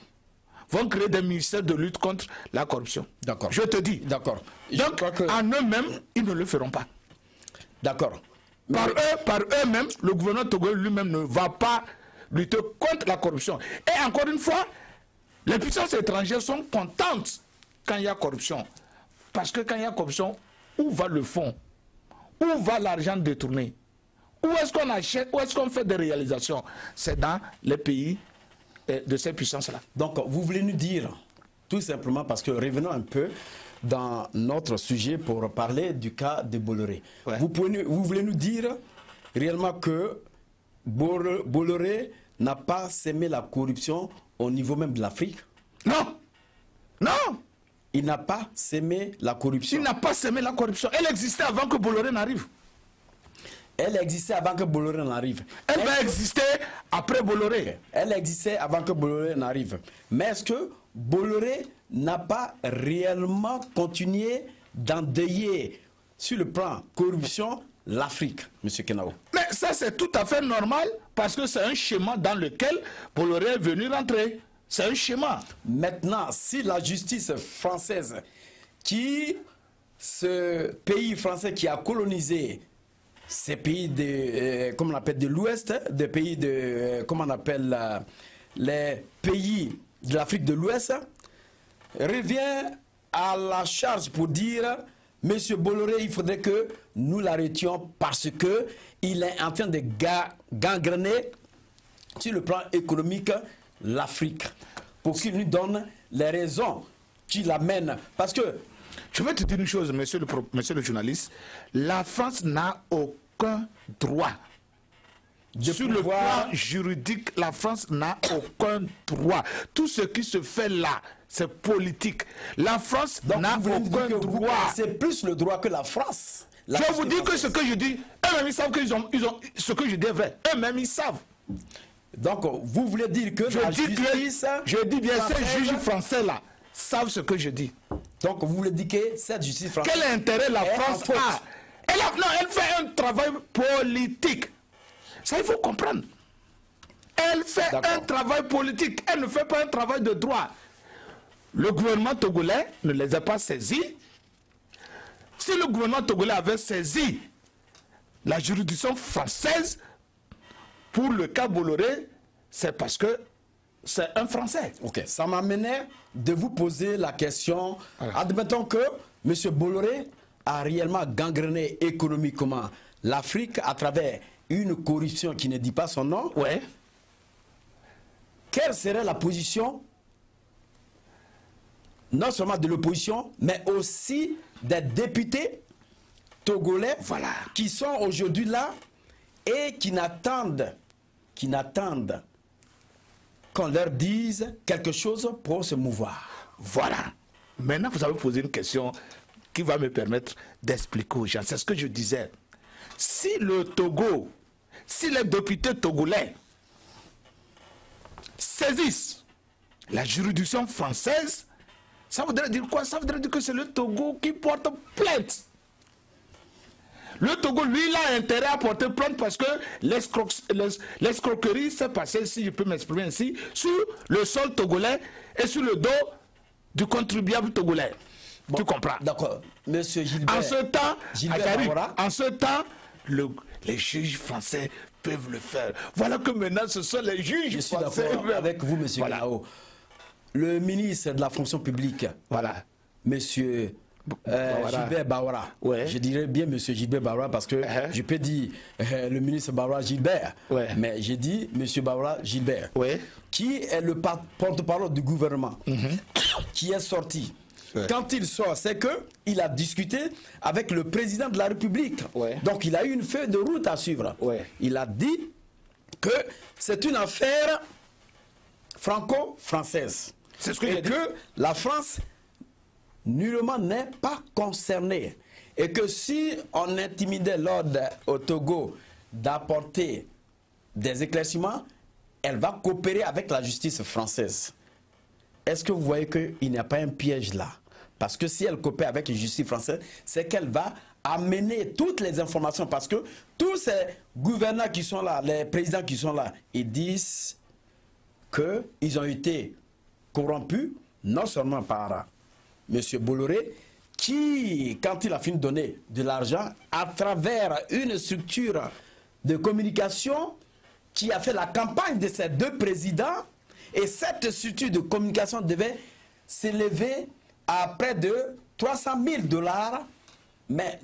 vont créer des ministères de lutte contre la corruption. D'accord. Je te dis. D'accord. Donc, en eux-mêmes, ils ne le feront pas. D'accord. Par eux-mêmes, le gouvernement togolais lui-même ne va pas lutter contre la corruption. Et encore une fois, les puissances étrangères sont contentes quand il y a corruption. Parce que quand il y a corruption, où va le fonds? Où va l'argent détourné? Où est-ce qu'on achète? Où est-ce qu'on fait des réalisations? C'est dans les pays de ces puissances-là. Donc, vous voulez nous dire, tout simplement, parce que revenons un peu dans notre sujet pour parler du cas de Bolloré. Ouais. Vous voulez nous dire réellement que Bolloré n'a pas sémé la corruption au niveau même de l'Afrique? Non! Non! Il n'a pas sémé la corruption. Il n'a pas sémé la corruption. Elle existait avant que Bolloré n'arrive. Elle existait avant que Bolloré n'arrive. Elle va exister après Bolloré. Elle existait avant que Bolloré n'arrive. Mais est-ce que Bolloré n'a pas réellement continué d'endeuiller sur le plan corruption l'Afrique, M. Kenao? Mais ça, c'est tout à fait normal parce que c'est un schéma dans lequel Bolloré est venu rentrer. C'est un schéma. Maintenant, si la justice française, ce pays français qui a colonisé ces pays de, comment on appelle, de l'Ouest, des pays de, comment on appelle, les pays de l'Afrique de l'Ouest, revient à la charge pour dire, Monsieur Bolloré, il faudrait que nous l'arrêtions parce que il est en train de gangrener sur le plan économique l'Afrique, pour qu'il nous donne les raisons qui l'amènent. Parce que, je vais te dire une chose, monsieur le journaliste, la France n'a aucun droit. Sur le plan juridique, la France n'a aucun droit. Tout ce qui se fait là, c'est politique. La France n'a aucun droit. C'est plus le droit que la France. Je vais vous dire que ce que je dis, eux-mêmes ils savent que ce que je dis est vrai. Eux-mêmes ils savent. Donc, vous voulez dire que je dis bien, ces juges français-là savent ce que je dis. Donc, vous voulez dire que cette justice française... Quel intérêt la France a? Elle fait un travail politique. Ça, il faut comprendre. Elle fait un travail politique. Elle ne fait pas un travail de droit. Le gouvernement togolais ne les a pas saisis. Si le gouvernement togolais avait saisi la juridiction française, pour le cas Bolloré, c'est parce que c'est un Français. Ok, ça m'amenait de vous poser la question. Voilà. Admettons que M. Bolloré a réellement gangrené économiquement l'Afrique à travers une corruption qui ne dit pas son nom. Ouais. Quelle serait la position, non seulement de l'opposition, mais aussi des députés togolais, voilà, qui sont aujourd'hui là et qui n'attendent qu'on leur dise quelque chose pour se mouvoir. Voilà. Maintenant, vous avez posé une question qui va me permettre d'expliquer aux gens. C'est ce que je disais. Si le Togo, si les députés togolais saisissent la juridiction française, ça voudrait dire quoi? Ça voudrait dire que c'est le Togo qui porte plainte. Le Togo, lui, il a intérêt à porter plainte parce que l'escroquerie s'est passée, si je peux m'exprimer ainsi, sur le sol togolais et sur le dos du contribuable togolais. Bon, tu comprends? D'accord. Monsieur Gilbert. En ce temps, les juges français peuvent le faire. Voilà que maintenant, ce sont les juges français. Je suis d'accord avec vous, monsieur Kenao. Le ministre de la fonction publique, voilà, monsieur Gilbert Bawara. Ouais. Je dirais bien monsieur Gilbert Bawara parce que je peux dire le ministre Bawara Gilbert, mais j'ai dit monsieur Bawara Gilbert, qui est le porte-parole du gouvernement, qui est sorti. Quand il sort, c'est qu'il a discuté avec le président de la République. Donc il a eu une feuille de route à suivre. Il a dit que c'est une affaire franco-française. C'est ce que que la France nullement n'est pas concernée. Et que si on intimidait l'ordre au Togo d'apporter des éclaircissements, elle va coopérer avec la justice française. Est-ce que vous voyez qu'il n'y a pas un piège là? Parce que si elle coopère avec la justice française, c'est qu'elle va amener toutes les informations parce que tous ces gouverneurs qui sont là, les présidents qui sont là, ils disent qu'ils ont été corrompus, non seulement par M. Bolloré, qui, quand il a fini de donner de l'argent, à travers une structure de communication qui a fait la campagne de ces deux présidents, et cette structure de communication devait s'élever à près de 300 000 $, mais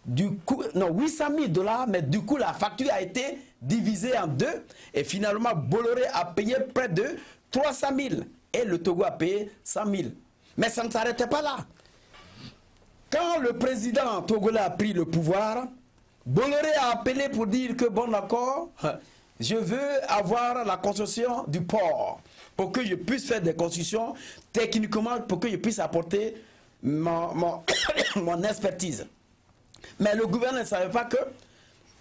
du coup, non, 800 000 $, mais du coup la facture a été divisée en deux, et finalement Bolloré a payé près de 300 000, et le Togo a payé 100 000. Mais ça ne s'arrêtait pas là. Quand le président togolais a pris le pouvoir, Bolloré a appelé pour dire que bon d'accord, je veux avoir la construction du port pour que je puisse faire des constructions techniquement, pour que je puisse apporter mon expertise. Mais le gouvernement ne savait pas que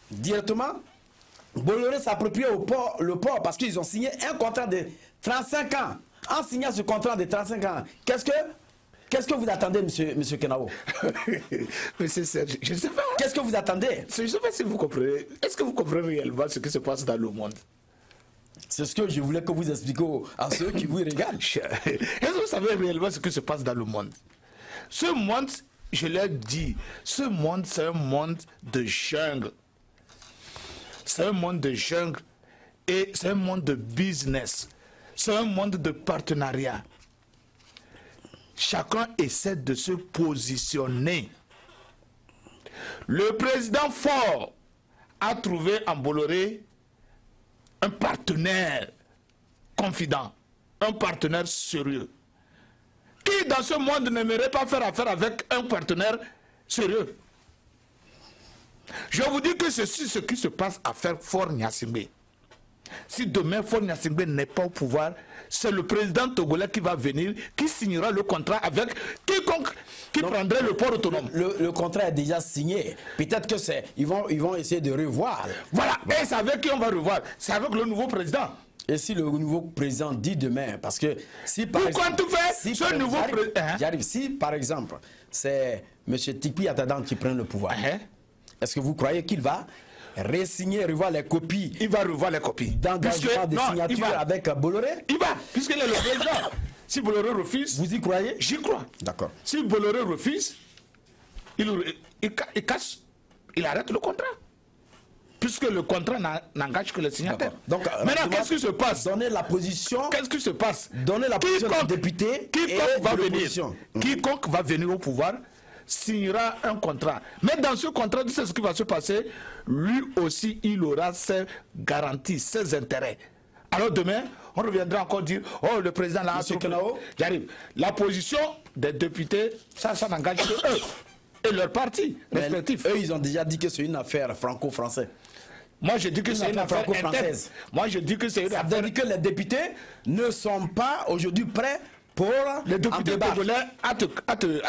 directement Bolloré s'appropriait le port parce qu'ils ont signé un contrat de 35 ans. En signant ce contrat de 35 ans, qu'est-ce que vous attendez, monsieur Kenao? Monsieur Serge, je ne sais pas. Qu'est-ce que vous attendez? Je ne sais pas si vous comprenez. Est-ce que vous comprenez réellement ce qui se passe dans le monde? C'est ce que je voulais que vous expliquiez à ceux qui vous regardent. Est-ce que vous savez réellement ce qui se passe dans le monde? Ce monde, je l'ai dit, ce monde, c'est un monde de jungle. C'est un monde de jungle et c'est un monde de business. C'est un monde de partenariat. Chacun essaie de se positionner. Le président Faure a trouvé en Bolloré un partenaire confident, un partenaire sérieux. Qui dans ce monde n'aimerait pas faire affaire avec un partenaire sérieux? Je vous dis que ceci, ce qui se passe à faire Faure Gnassingbé. Si demain Faure Gnassingbé n'est pas au pouvoir, c'est le président togolais qui va venir, qui signera le contrat avec quiconque qui prendrait le port autonome. Le contrat est déjà signé. Peut-être que c'est, ils vont essayer de revoir. Voilà. Et c'est avec qui on va revoir? C'est avec le nouveau président. Et si le nouveau président dit demain, parce que si par exemple, ce nouveau président, j'arrive, si par exemple c'est M. Tikpi Atadan qui prend le pouvoir, est-ce que vous croyez qu'il va re-signer, revoir les copies? Il va revoir les copies d'engagement de signature avec Bolloré? Il va, puisqu'il est le président. Si Bolloré refuse, vous y croyez? J'y crois. D'accord. Si Bolloré refuse, il casse, il arrête le contrat. Puisque le contrat n'engage que les signataires. Donc, maintenant, qu'est-ce qui se passe? Donnez la position. Qu'est-ce qui se passe? Donnez la position des députés. Quiconque va venir au pouvoir signera un contrat. Mais dans ce contrat, tu sais ce qui va se passer? Lui aussi, il aura ses garanties, ses intérêts. Alors demain, on reviendra encore dire, oh, le président là... Monsieur Kenao, j'arrive. La position des députés, ça n'engage que eux et leur parti respectif. Eux, ils ont déjà dit que c'est une affaire franco-française. Moi, je dis que c'est une affaire franco-française. Moi, je dis que c'est une affaire... Ça veut dire que les députés ne sont pas aujourd'hui prêts pour... Les députés togolais à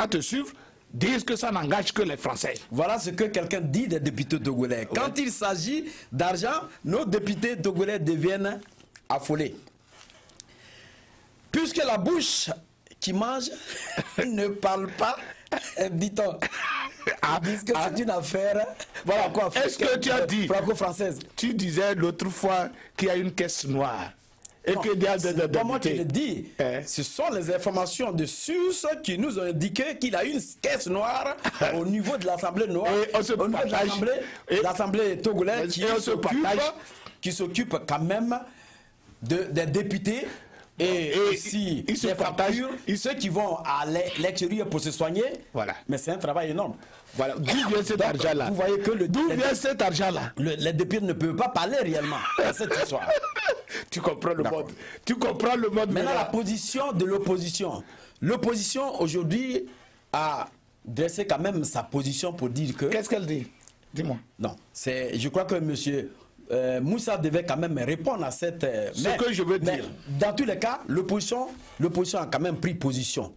te suivre, disent que ça n'engage que les Français. Voilà ce que quelqu'un dit des députés togolais. Quand il s'agit d'argent, nos députés togolais deviennent affolés. Puisque la bouche qui mange ne parle pas, dit-on. Disent que c'est une affaire. Voilà quoi. Est-ce que tu as dit franco-française? Tu disais l'autre fois qu'il y a une caisse noire. Et non, que des moi qui le dis, ce sont les informations de sources qui nous ont indiqué qu'il a une caisse noire au niveau de l'Assemblée noire, au niveau de l'Assemblée togolaise qui s'occupe quand même des députés et aussi des factures, ceux qui vont à l'extérieur pour se soigner. Voilà. Mais c'est un travail énorme. Voilà. D'où vient cet argent-là? Vous voyez que d'où vient cet argent-là? Les députés ne peuvent pas parler réellement à cette histoire. Tu comprends le mode. Tu comprends le mode. Maintenant, la position de l'opposition. L'opposition, aujourd'hui, a dressé quand même sa position pour dire que... Qu'est-ce qu'elle dit? Dis-moi. Non, je crois que M. Moussa devait quand même répondre à cette... Ce que je veux dire. Dans tous les cas, l'opposition a quand même pris position.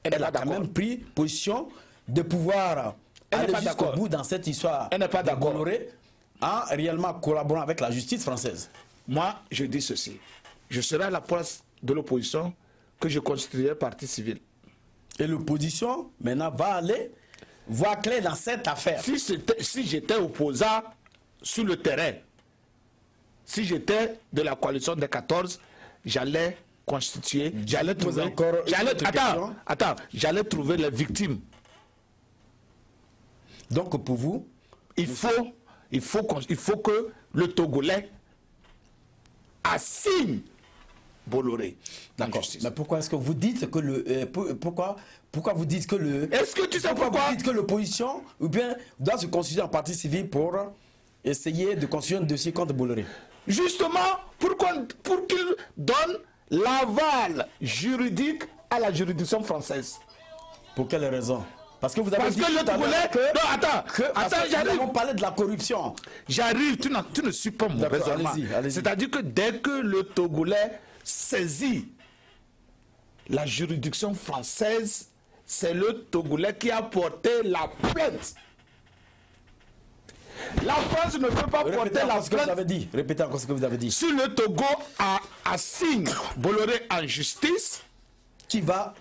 Elle a quand même pris position de pouvoir aller jusqu'au bout dans cette histoire. Elle n'est pas d'accord. En réellement collaborant avec la justice française. Moi, je dis ceci. Je serai à la place de l'opposition que je constituerai parti civil. Et l'opposition, maintenant, va aller voir clair dans cette affaire. Si j'étais opposant sur le terrain, si j'étais de la coalition des 14, j'allais constituer, j'allais trouver, j'allais trouver les victimes. Donc pour vous, il faut que le Togolais assigne Bolloré. D'accord. Mais pourquoi est-ce que vous dites que pourquoi vous dites que Est-ce que tu sais pourquoi vous dites que l'opposition ou bien doit se constituer en partie civile pour essayer de constituer un dossier contre Bolloré? Justement pour qu'il donne l'aval juridique à la juridiction française. Pour quelle raison? Parce que vous avez dit que le Togolais... Non, attends, j'arrive. Nous avons parlé de la corruption. J'arrive, tu ne suis pas mon raisonnement. C'est-à-dire que dès que le Togolais saisit la juridiction française, c'est le Togolais qui a porté la plainte. La France ne peut pas porter la plainte. Répétez encore ce que vous avez dit. Si le Togo assigne Bolloré en justice... Qui va...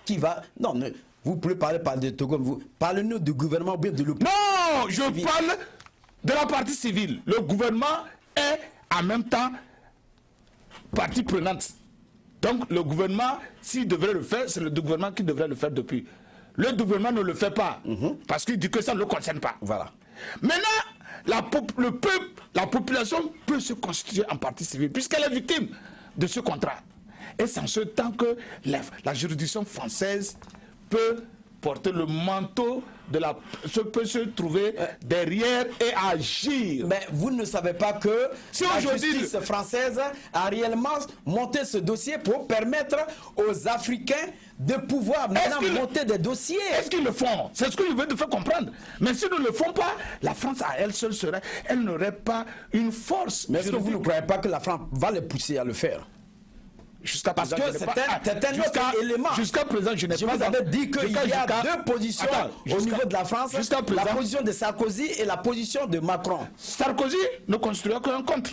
Non, vous pouvez parler de Togo, parlez-nous du gouvernement ou bien de l'opposition. Non, je parle de la partie civile. Le gouvernement est en même temps partie prenante. Donc le gouvernement, s'il devrait le faire, c'est le gouvernement qui devrait le faire depuis. Le gouvernement ne le fait pas, parce qu'il dit que ça ne le concerne pas. Voilà. Maintenant, le peuple, la population peut se constituer en partie civile, puisqu'elle est victime de ce contrat. Et c'est en ce temps que la juridiction française peut porter le manteau de peut se trouver derrière et agir. Mais vous ne savez pas que la justice française a réellement monté ce dossier pour permettre aux Africains de pouvoir maintenant monter des dossiers. Est-ce qu'ils le font? C'est ce que je veux te faire comprendre. Mais s'ils ne le font pas, la France à elle seule elle n'aurait pas une force. Mais est-ce que vous ne croyez pas que la France va les pousser à le faire? Parce que c'est un autre élément. Jusqu'à présent, je n'ai pas... Vous avez dit qu'il y a deux positions au niveau de la France, la position de Sarkozy et la position de Macron. Sarkozy ne construira qu'un contre.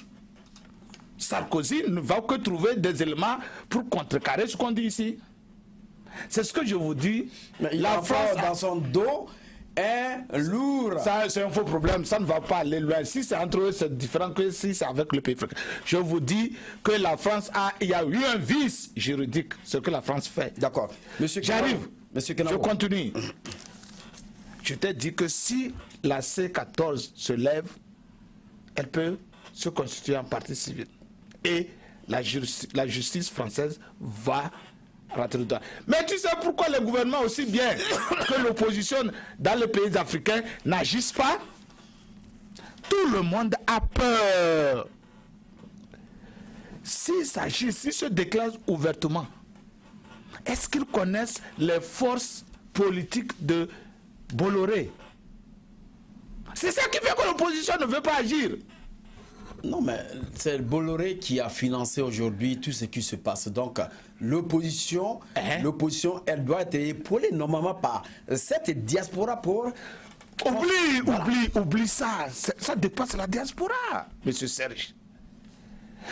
Sarkozy ne va que trouver des éléments pour contrecarrer ce qu'on dit ici. C'est ce que je vous dis. Mais la France dans son dos est lourd. Ça, c'est un faux problème. Ça ne va pas aller loin. Si c'est entre eux, c'est différent que si c'est avec le pays africain. Je vous dis que la France il y a eu un vice juridique, ce que la France fait. D'accord. J'arrive. Je continue. Je t'ai dit que si la C14 se lève, elle peut se constituer en partie civile. Et la justice française va rentrer dedans. Mais tu sais pourquoi le gouvernement, aussi bien que l'opposition dans les pays africains, n'agissent pas? Tout le monde a peur. S'ils s'agissent, s'ils se déclarent ouvertement, est-ce qu'ils connaissent les forces politiques de Bolloré? C'est ça qui fait que l'opposition ne veut pas agir. Non, mais c'est Bolloré qui a financé aujourd'hui tout ce qui se passe. Donc, l'opposition, elle doit être épaulée normalement par cette diaspora pour... Oublie ça. Ça dépasse la diaspora, monsieur Serge.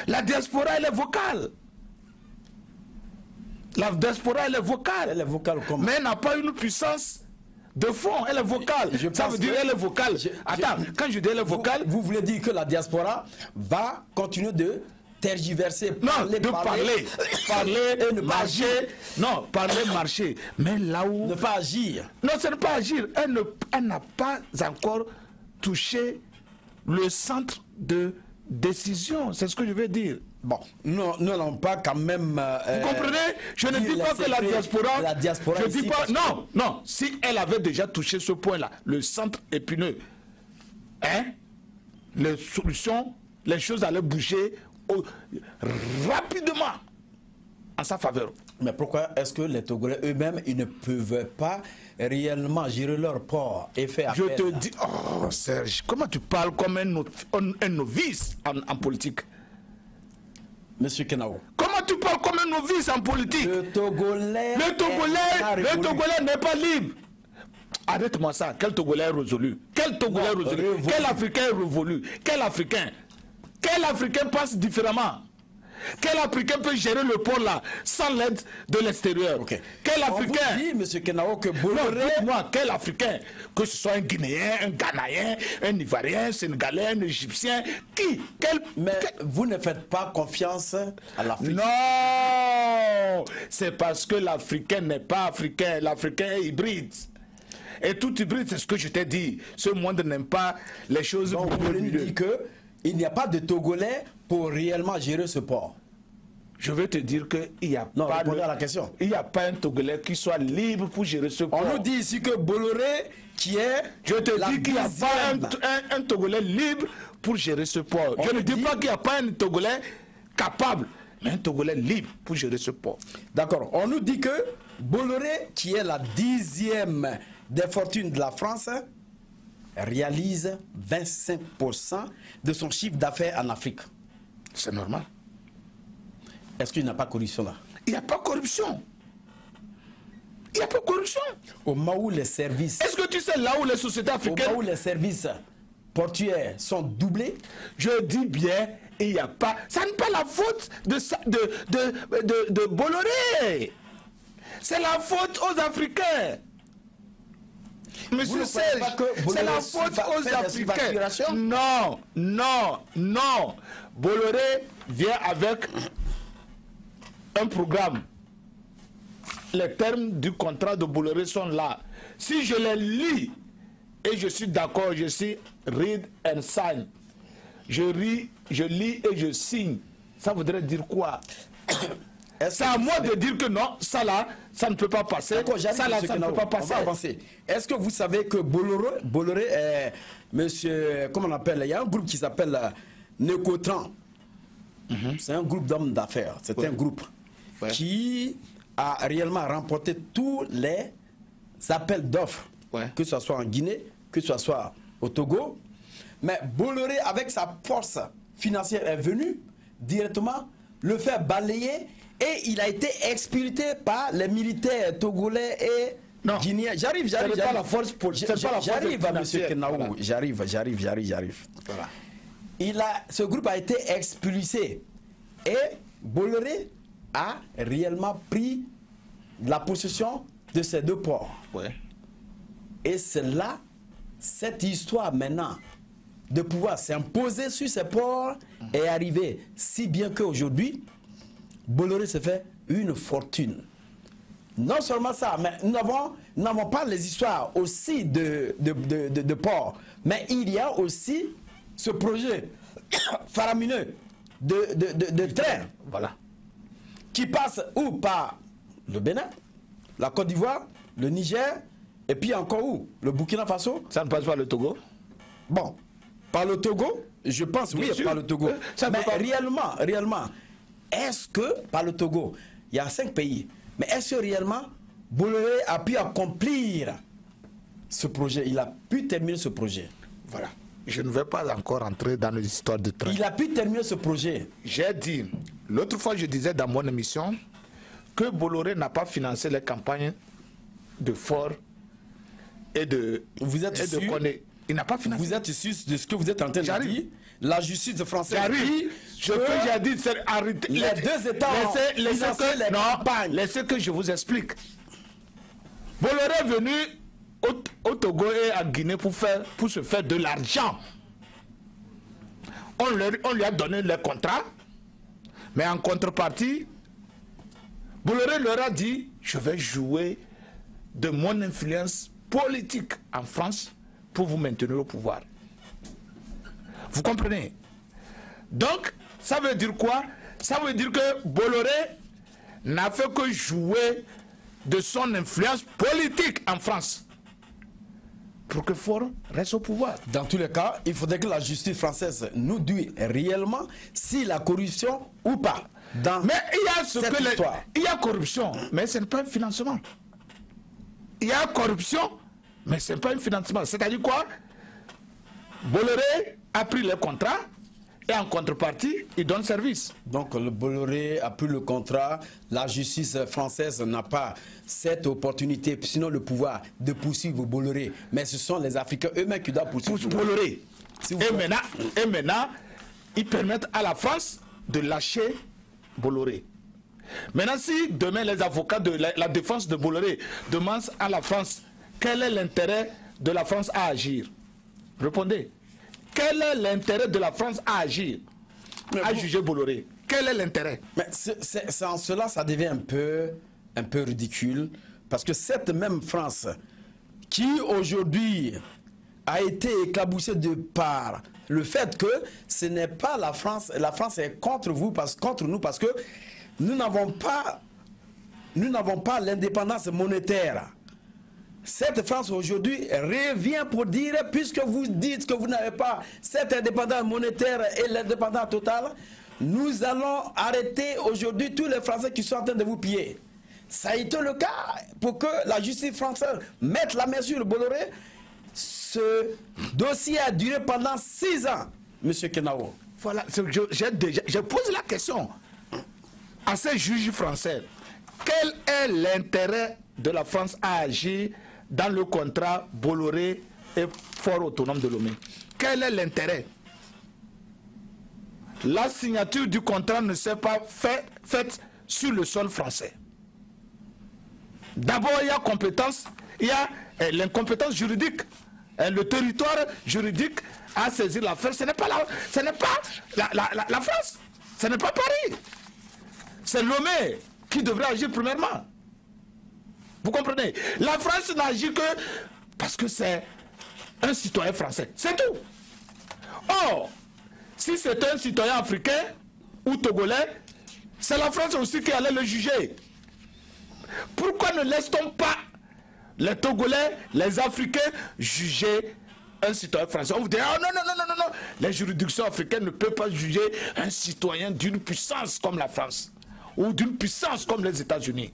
La diaspora, elle est vocale. La diaspora, elle est vocale. Elle est vocale comment? Mais elle n'a pas une puissance de fond, elle est vocale. Ça veut dire elle est vocale. Attends, quand je dis elle est vocale... Vous voulez dire que la diaspora va continuer de tergiverser, parler et ne marcher. Non, parler, marcher. Mais là où... Ne pas agir. Non, c'est ne pas agir. Elle n'a pas encore touché le centre de décision. C'est ce que je veux dire. Bon, nous n'allons pas quand même... vous comprenez? Je ne dis pas que la diaspora... je dis pas... Non. Si elle avait déjà touché ce point-là, le centre épineux, les solutions, les choses allaient bouger rapidement en sa faveur. Mais pourquoi est-ce que les Togolais eux-mêmes, ils ne peuvent pas réellement gérer leur port et faire appel? Je te dis... Oh, Serge, comment tu parles comme un novice en politique? Monsieur Kenao. Comment tu parles comme un novice en politique? Le Togolais n'est pas libre. Arrête-moi ça. Quel Togolais est résolu? Quel Togolais est résolu? Quel Africain est révolu? Quel Africain pense différemment? Quel Africain peut gérer le port là sans l'aide de l'extérieur? Quel Africain? On vous dit, M. Kenao, que Bolloré... Dites-moi, quel Africain? Que ce soit un Guinéen, un Ghanéen, un Ivoirien, un Sénégalais, un Égyptien, qui? Mais vous ne faites pas confiance à l'Afrique? Non! C'est parce que l'Africain n'est pas africain, l'Africain est hybride. Et tout hybride, c'est ce que je t'ai dit. Ce monde n'aime pas les choses... Donc, vous nous dites qu'il n'y a pas de Togolais pour réellement gérer ce port. Je veux te dire qu'il n'y a pas... à la question. Il n'y a pas un Togolais qui soit libre pour gérer ce port. On nous dit ici que Bolloré, qui est... Je te dis qu'il n'y a pas un Togolais libre pour gérer ce port. Je ne dis pas qu'il n'y a pas un Togolais capable, mais un Togolais libre pour gérer ce port. D'accord. On nous dit que Bolloré, qui est la 10e des fortunes de la France, réalise 25% de son chiffre d'affaires en Afrique. C'est normal. Est-ce qu'il n'y a pas de corruption là? Il n'y a pas de corruption. Il n'y a pas de corruption. Au moment où les services... Est-ce que tu sais là où les sociétés africaines... Au moment où les services portuaires sont doublés? Je dis bien, il n'y a pas... Ça n'est pas la faute de Bolloré. C'est la faute aux Africains. Monsieur Serge, c'est la faute aux Africains. Non, non, non. Bolloré vient avec un programme. Les termes du contrat de Bolloré sont là. Si je les lis et je suis d'accord, je suis read and sign. Je lis et je signe. Ça voudrait dire quoi? C'est à moi de dire que non, ça là, ça ne peut pas passer. Ça là, ça ne peut pas passer. Est-ce que vous savez que Bolloré est, monsieur, comment on appelle, il y a un groupe qui s'appelle Necotran. C'est un groupe d'hommes d'affaires. C'est un groupe qui a réellement remporté tous les appels d'offres, que ce soit en Guinée, que ce soit au Togo. Mais Bolloré, avec sa force financière, est venu directement le faire balayer. Et il a été expulsé par les militaires togolais et guinéens. J'arrive. J'arrive à M. Kenaou. J'arrive. Voilà. Ce groupe a été expulsé. Et Bolloré a réellement pris la possession de ces deux ports. Et c'est là, cette histoire maintenant, de pouvoir s'imposer sur ces ports est arrivée. Si bien qu'aujourd'hui, Bolloré se fait une fortune. Non seulement ça, mais nous n'avons pas les histoires aussi de ports, mais il y a aussi ce projet faramineux de train, qui passe où? Par le Bénin, la Côte d'Ivoire, le Niger, et puis encore où? Le Burkina Faso. Ça ne passe pas le Togo? Bon, par le Togo, je pense, oui, par le Togo. Mais réellement, est-ce que, par le Togo, il y a 5 pays, mais est-ce que réellement, Bolloré a pu accomplir ce projet? Il a pu terminer ce projet. Voilà. Je ne vais pas encore entrer dans les histoires de train. Il a pu terminer ce projet. J'ai dit, l'autre fois je disais dans mon émission, que Bolloré n'a pas financé les campagnes de Ford et de... Vous êtes sûr? Il n'a pas financé. Vous êtes sûr de ce que vous êtes en train de dire? La justice française dit ce que j'ai dit, c'est arrêter. Les deux États laissez que je vous explique. Bolloré est venu au Togo et à Guinée pour se faire de l'argent. On lui a donné les contrats, mais en contrepartie, Bolloré leur a dit, je vais jouer de mon influence politique en France pour vous maintenir au pouvoir. Vous comprenez? Donc, ça veut dire quoi? Ça veut dire que Bolloré n'a fait que jouer de son influence politique en France pour que Ford reste au pouvoir. Dans tous les cas, il faudrait que la justice française nous dise réellement si la corruption ou pas. Mais il y a corruption, mais ce n'est pas un financement. Il y a corruption, mais ce n'est pas un financement. C'est-à-dire quoi? Bolloré a pris le contrat et en contrepartie, il donne service. Donc le Bolloré a pris le contrat, la justice française n'a pas cette opportunité, sinon le pouvoir de poursuivre Bolloré. Mais ce sont les Africains eux-mêmes qui doivent poursuivre Bolloré. Et maintenant, ils permettent à la France de lâcher Bolloré. Maintenant, si demain les avocats de la défense de Bolloré demandent à la France quel est l'intérêt de la France à agir, répondez. Quel est l'intérêt de la France à agir, à juger Bolloré? Quel est l'intérêt? Mais c'est en cela, ça devient un peu ridicule, parce que cette même France qui aujourd'hui a été éclaboussée de par le fait que ce n'est pas la France est contre nous parce que nous n'avons pas l'indépendance monétaire. Cette France aujourd'hui revient pour dire, puisque vous dites que vous n'avez pas cette indépendance monétaire et l'indépendance totale, nous allons arrêter aujourd'hui tous les Français qui sont en train de vous piller. Ça a été le cas pour que la justice française mette la main sur le Bolloré. Ce dossier a duré pendant 6 ans, M. Kenao. Voilà, je pose la question à ces juges français. Quel est l'intérêt de la France à agir dans le contrat Bolloré et Fort Autonome de Lomé? Quel est l'intérêt? La signature du contrat ne s'est pas faite sur le sol français. D'abord, il y a compétence, il y a l'incompétence juridique. Le territoire juridique a saisi l'affaire. Ce n'est pas la France. Ce n'est pas Paris. C'est Lomé qui devrait agir premièrement. Vous comprenez? La France n'agit que parce que c'est un citoyen français. C'est tout. Or, si c'était un citoyen africain ou togolais, c'est la France aussi qui allait le juger. Pourquoi ne laisse-t-on pas les Togolais, les Africains juger un citoyen français? On vous dit, oh non, les juridictions africaines ne peuvent pas juger un citoyen d'une puissance comme la France ou d'une puissance comme les États-Unis.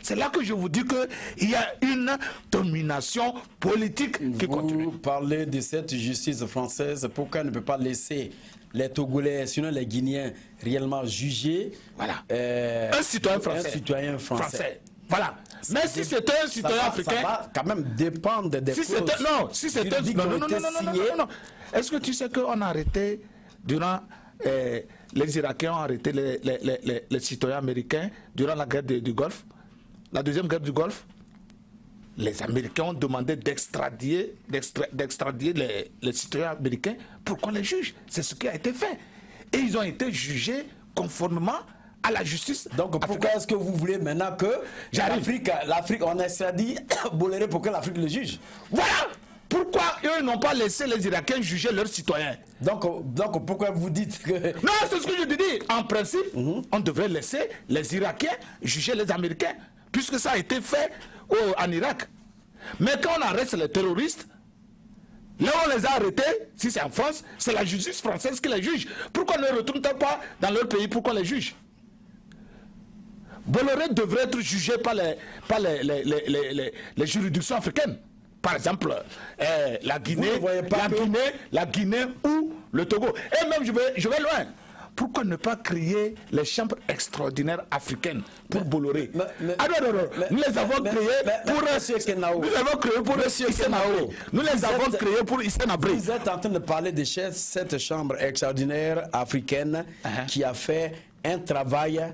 C'est là que je vous dis qu'il y a une domination politique qui continue. Vous parlez de cette justice française, pourquoi elle ne peut pas laisser les Togolais, sinon les Guinéens, réellement juger un citoyen français. Voilà. Mais si c'était un citoyen africain, ça va quand même dépendre des si c'était non. Est-ce que tu sais qu'on a arrêté durant les Irakiens ont arrêté les citoyens américains durant la guerre du Golfe, la deuxième guerre du Golfe? Les Américains ont demandé d'extradier les citoyens américains pour qu'on les juge. C'est ce qui a été fait. Et ils ont été jugés conformément à la justice. Donc pourquoi est-ce que vous voulez maintenant que l'Afrique, on extradie Bolloré pour que l'Afrique le juge? Voilà pourquoi eux n'ont pas laissé les Irakiens juger leurs citoyens. Donc pourquoi vous dites que... Non, c'est ce que je te dis. En principe, on devrait laisser les Irakiens juger les Américains, puisque ça a été fait en Irak. Mais quand on arrête les terroristes, là où on les a arrêtés, si c'est en France, c'est la justice française qui les juge. Pourquoi ne retournent-ils pas dans leur pays pour qu'on les juge? Bolloré devrait être jugé par les juridictions africaines. Par exemple, la Guinée ou le Togo. Et même, je vais loin. Pourquoi ne pas créer les chambres extraordinaires africaines pour Bolloré? Nous les avons créés pour Hissène Habré. Vous êtes en train de parler de cette chambre extraordinaire africaine qui a fait un travail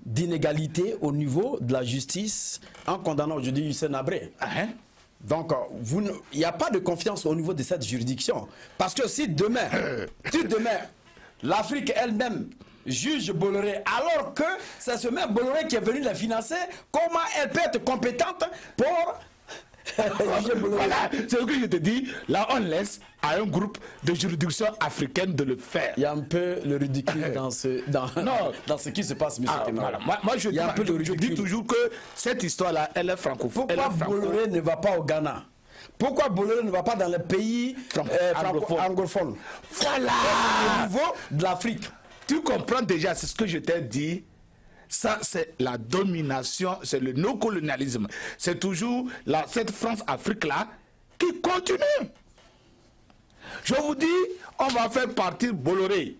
d'inégalité au niveau de la justice en condamnant aujourd'hui Hissène Habré. Donc, il n'y a pas de confiance au niveau de cette juridiction. Parce que si demain l'Afrique elle-même juge Bolloré, alors que c'est ce même Bolloré qui est venu la financer, comment elle peut être compétente pour juger Bolloré? Voilà, c'est ce que je te dis. Là, on laisse à un groupe de juridictions africaines de le faire. Il y a un peu le ridicule dans ce qui se passe, M. Voilà. Moi, je dis toujours que cette histoire-là, elle est francophone. Pourquoi Bolloré ne va pas au Ghana? Pourquoi Bolloré ne va pas dans les pays anglophones? Voilà. Au niveau de l'Afrique. Tu comprends déjà, c'est ce que je t'ai dit. Ça, c'est la domination, c'est le néocolonialisme. C'est toujours cette France-Afrique-là qui continue. Je vous dis, on va faire partir Bolloré.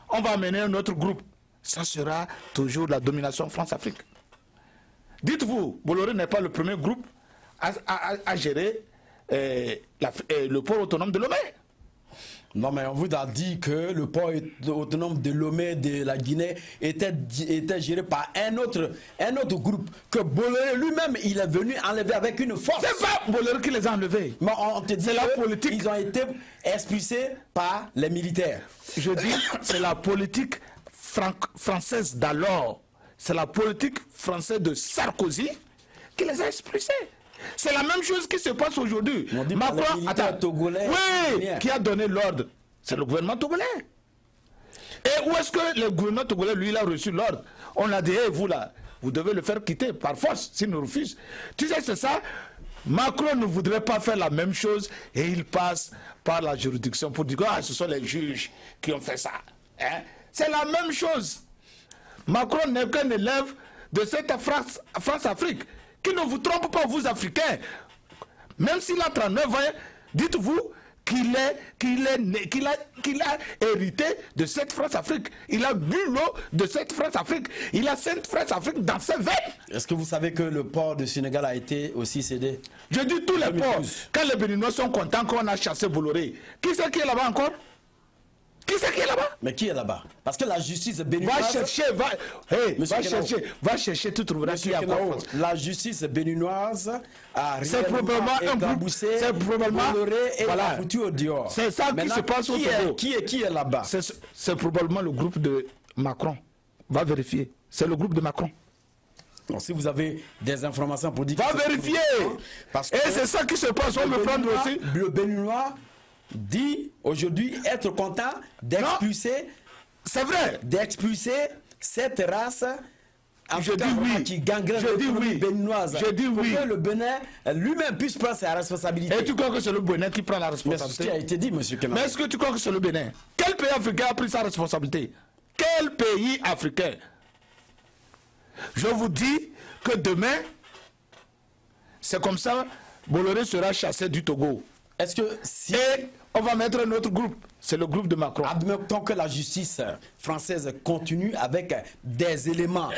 On va amener un autre groupe. Ça sera toujours la domination France-Afrique. Dites-vous, Bolloré n'est pas le premier groupe à gérer le port autonome de Lomé. Non, mais on vous a dit que le port autonome de Lomé de la Guinée était géré par un autre groupe. Que Bolloré lui-même, il est venu enlever avec une force. C'est pas Bolloré qui les a enlevés. Mais on te dit c'est la politique. Ils ont été expulsés par les militaires. Je dis, c'est la politique française d'alors. C'est la politique française de Sarkozy qui les a expulsés. C'est la même chose qui se passe aujourd'hui. Macron, togolais, oui, qui a donné l'ordre. C'est le gouvernement togolais. Et où est-ce que le gouvernement togolais, lui, il a reçu l'ordre? On a dit, hey, vous là, vous devez le faire quitter par force, s'il nous refuse. Tu sais, c'est ça. Macron ne voudrait pas faire la même chose et il passe par la juridiction pour dire, ah, ce sont les juges qui ont fait ça. Hein? C'est la même chose. Macron n'est qu'un élève de cette France-Afrique. Qui ne vous trompe pas, vous Africains. Même s'il a 39 ans, dites-vous qu'il a hérité de cette France-Afrique. Il a bu l'eau de cette France-Afrique. Il a cette France-Afrique dans ses veines. Est-ce que vous savez que le port de Sénégal a été aussi cédé? Je dis tous les ports. Quand les Béninois sont contents qu'on a chassé Bolloré, qui c'est qui est là-bas encore? Qui c'est qui est là-bas? Mais qui est là-bas? Parce que la justice béninoise... Va chercher, tu trouveras qui est encore. La justice béninoise a probablement éclaboussé Bolloré et l'a foutu au dehors. C'est ça qui se passe au Togo. Qui est là-bas? C'est probablement le groupe de Macron. Va vérifier. C'est le groupe de Macron. Donc, si vous avez des informations pour dire... Va vérifier. Et c'est ça qui se passe. On me prend aussi. Le Béninois dit aujourd'hui être content d'expulser, c'est vrai, d'expulser cette race je dis oui. Qui gangrène l'économie béninoise. Je dis oui. Pour que le Bénin lui-même puisse prendre sa responsabilité. Et tu crois que c'est le Bénin qui prend la responsabilité? Mais c'est ce qui a été dit, monsieur Kenama. Mais est-ce que tu crois que c'est le Bénin? Quel pays africain a pris sa responsabilité? Quel pays africain? Je vous dis que demain, c'est comme ça, Bolloré sera chassé du Togo. Est-ce que si... Et on va mettre un autre groupe, c'est le groupe de Macron. Admettons que la justice française continue avec des éléments.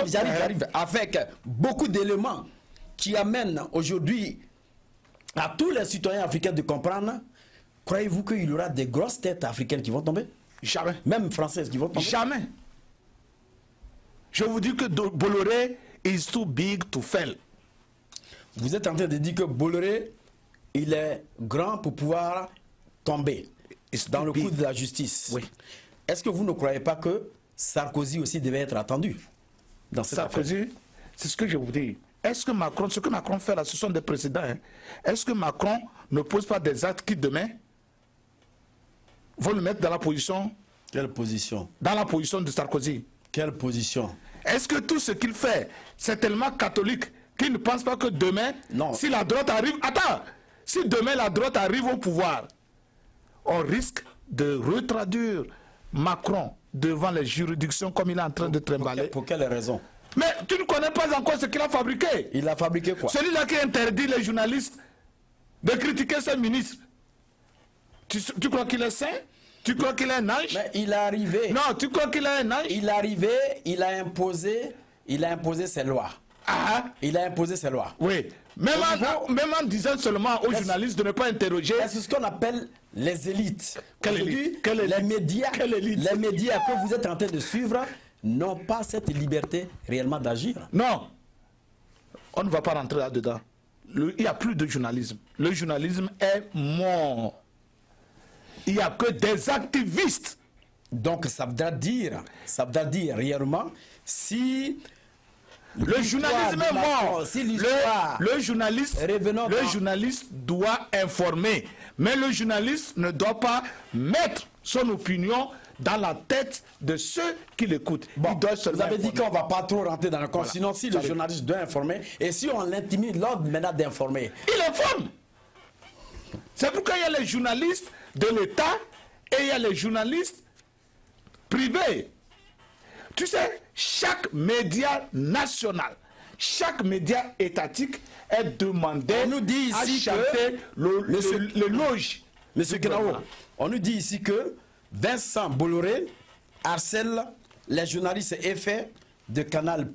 J'arrive. Avec beaucoup d'éléments qui amènent aujourd'hui à tous les citoyens africains de comprendre. Croyez-vous qu'il y aura des grosses têtes africaines qui vont tomber? Jamais. Même françaises qui vont tomber? Jamais. Je vous dis que Bolloré is too big to fail. Vous êtes en train de dire que Bolloré, il est grand pour pouvoir tomber dans le coup de la justice. Oui. Est-ce que vous ne croyez pas que Sarkozy aussi devait être attendu dans cette Sarkozy, c'est ce que je vous dis. Est-ce que Macron, ce que Macron fait là, ce sont des précédents. Hein? Est-ce que Macron ne pose pas des actes qui demain vont le mettre dans la position? Quelle position? Dans la position de Sarkozy. Quelle position? Est-ce que tout ce qu'il fait, c'est tellement catholique qu'il ne pense pas que demain, non. Si la droite arrive... Attends! Si demain la droite arrive au pouvoir, on risque de retraduire Macron devant les juridictions comme il est en train de trimballer. Pour quelle raison? Mais tu ne connais pas encore ce qu'il a fabriqué. Il a fabriqué quoi? Celui-là qui interdit les journalistes de critiquer ses ministres. Tu crois qu'il est saint? Tu crois qu'il est un ange? Mais il est arrivé. Non, tu crois qu'il est un ange? Il est arrivé, il a imposé ses lois. Ah. Il a imposé ses lois. Oui. Même en disant seulement aux journalistes de ne pas interroger. C'est ce qu'on appelle les élites. Les médias que vous êtes en train de suivre n'ont pas cette liberté réellement d'agir. Non. On ne va pas rentrer là-dedans. Il n'y a plus de journalisme. Le journalisme est mort. Il n'y a que des activistes. Donc ça voudra dire réellement si... Le journalisme est mort. Le journaliste doit informer. Mais le journaliste ne doit pas mettre son opinion dans la tête de ceux qui l'écoutent. Bon, vous avez dit qu'on ne va pas trop rentrer dans le compte. Voilà. Sinon, si le journaliste doit informer, et si on l'intimide, l'ordre maintenant d'informer. Il informe. C'est pourquoi il y a les journalistes de l'État et il y a les journalistes privés. Tu sais, chaque média national, chaque média étatique est demandé à chanter le loge. Monsieur Kenao, on nous dit ici que Vincent Bolloré harcèle les journalistes effets de Canal+,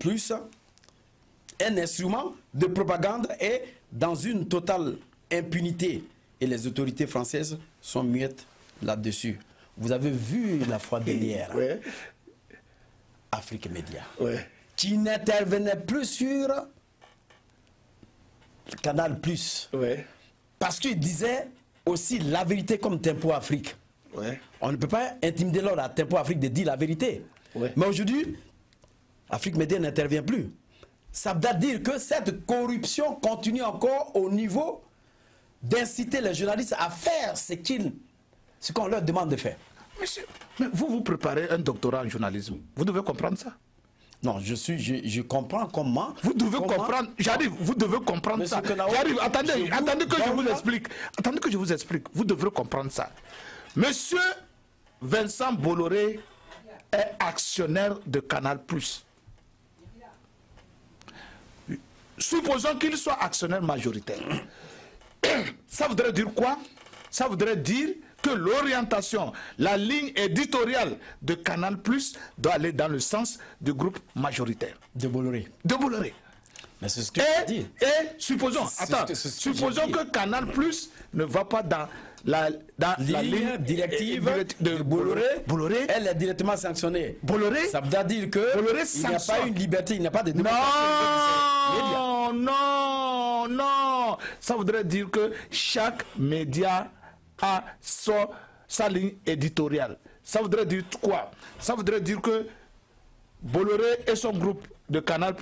un instrument de propagande et dans une totale impunité. Et les autorités françaises sont muettes là-dessus. Vous avez vu la fois dernière, Ouais. Afrique Média, Ouais. qui n'intervenait plus sur Canal+. Ouais. Parce qu'il disait aussi la vérité comme Tempo Afrique. Ouais. On ne peut pas intimider l'ordre à Tempo Afrique de dire la vérité. Ouais. Mais aujourd'hui, Afrique Média n'intervient plus. Ça veut dire que cette corruption continue encore au niveau d'inciter les journalistes à faire ce qu'on leur demande de faire. Monsieur, mais vous préparez un doctorat en journalisme. Vous devez comprendre ça. Non, je comprends comment. Vous devez comprendre. J'arrive. Vous devez comprendre Monsieur ça. Kenao, J'arrive. Attendez que je vous voilà. explique. Attendez que je vous explique. Vous devrez comprendre ça. Monsieur Vincent Bolloré est actionnaire de Canal+. Supposons qu'il soit actionnaire majoritaire. Ça voudrait dire quoi? Ça voudrait dire que l'orientation, la ligne éditoriale de Canal+ doit aller dans le sens du groupe majoritaire. De Bolloré. De Bolloré. Mais c'est ce que je dis. Et supposons, supposons que Canal+ ne va pas dans la ligne directive de Bolloré. Bolloré. Elle est directement sanctionnée. Bolloré. Ça veut dire que Bolloré il n'y a pas une liberté, il n'y a pas de Non, non. Ça voudrait dire que chaque média a sa ligne éditoriale. Ça voudrait dire quoi? Ça voudrait dire que Bolloré et son groupe de Canal+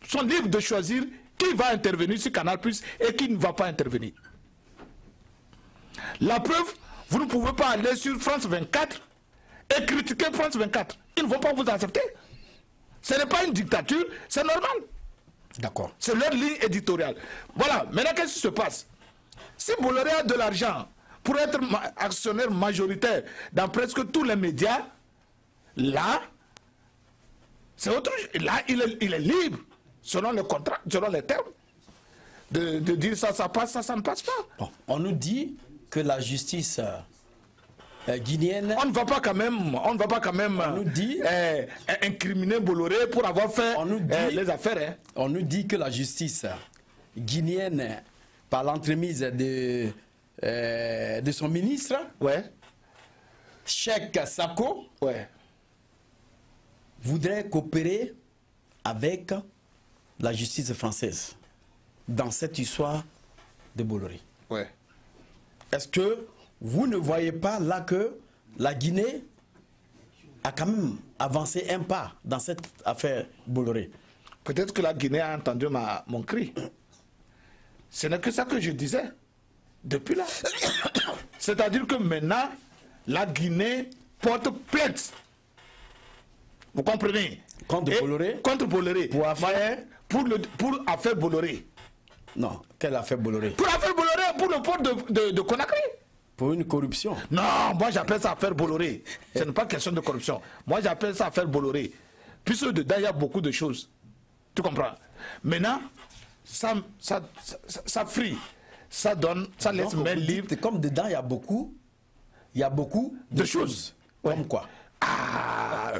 sont libres de choisir qui va intervenir sur Canal+ et qui ne va pas intervenir. La preuve, vous ne pouvez pas aller sur France 24 et critiquer France 24. Ils ne vont pas vous accepter. Ce n'est pas une dictature, c'est normal. D'accord. C'est leur ligne éditoriale. Voilà, maintenant qu'est-ce qui se passe? Si Bolloré a de l'argent pour être actionnaire majoritaire dans presque tous les médias, là, c'est autre chose. Là, il est libre, selon le contrat, selon les termes, de dire ça passe, ça ne passe pas. Bon, on nous dit que la justice guinéenne... On ne va pas quand même, On nous dit, incriminer Bolloré pour avoir fait les affaires. Hein. On nous dit que la justice guinéenne, par l'entremise de son ministre, Ouais. Cheikh Sako, Ouais. voudrait coopérer avec la justice française dans cette histoire de Bolloré. Ouais. Est-ce que vous ne voyez pas là que la Guinée a quand même avancé un pas dans cette affaire Bolloré? Peut-être que la Guinée a entendu mon cri. Ce n'est que ça que je disais depuis là. C'est-à-dire que maintenant, la Guinée porte plainte. Vous comprenez? Contre Bolloré? Contre Bolloré. Pour affaire? Pour affaire Bolloré. Non, quelle affaire Bolloré? Pour affaire Bolloré, pour le port de Conakry. Pour une corruption. Non, moi j'appelle ça affaire Bolloré. Ce n'est pas question de corruption. Moi j'appelle ça affaire Bolloré. Puisque dedans il y a beaucoup de choses. Tu comprends? Maintenant, ça frie. Ça donne, ça laisse main libre. Comme dedans il y a beaucoup de choses. Ouais. Comme quoi? Ah,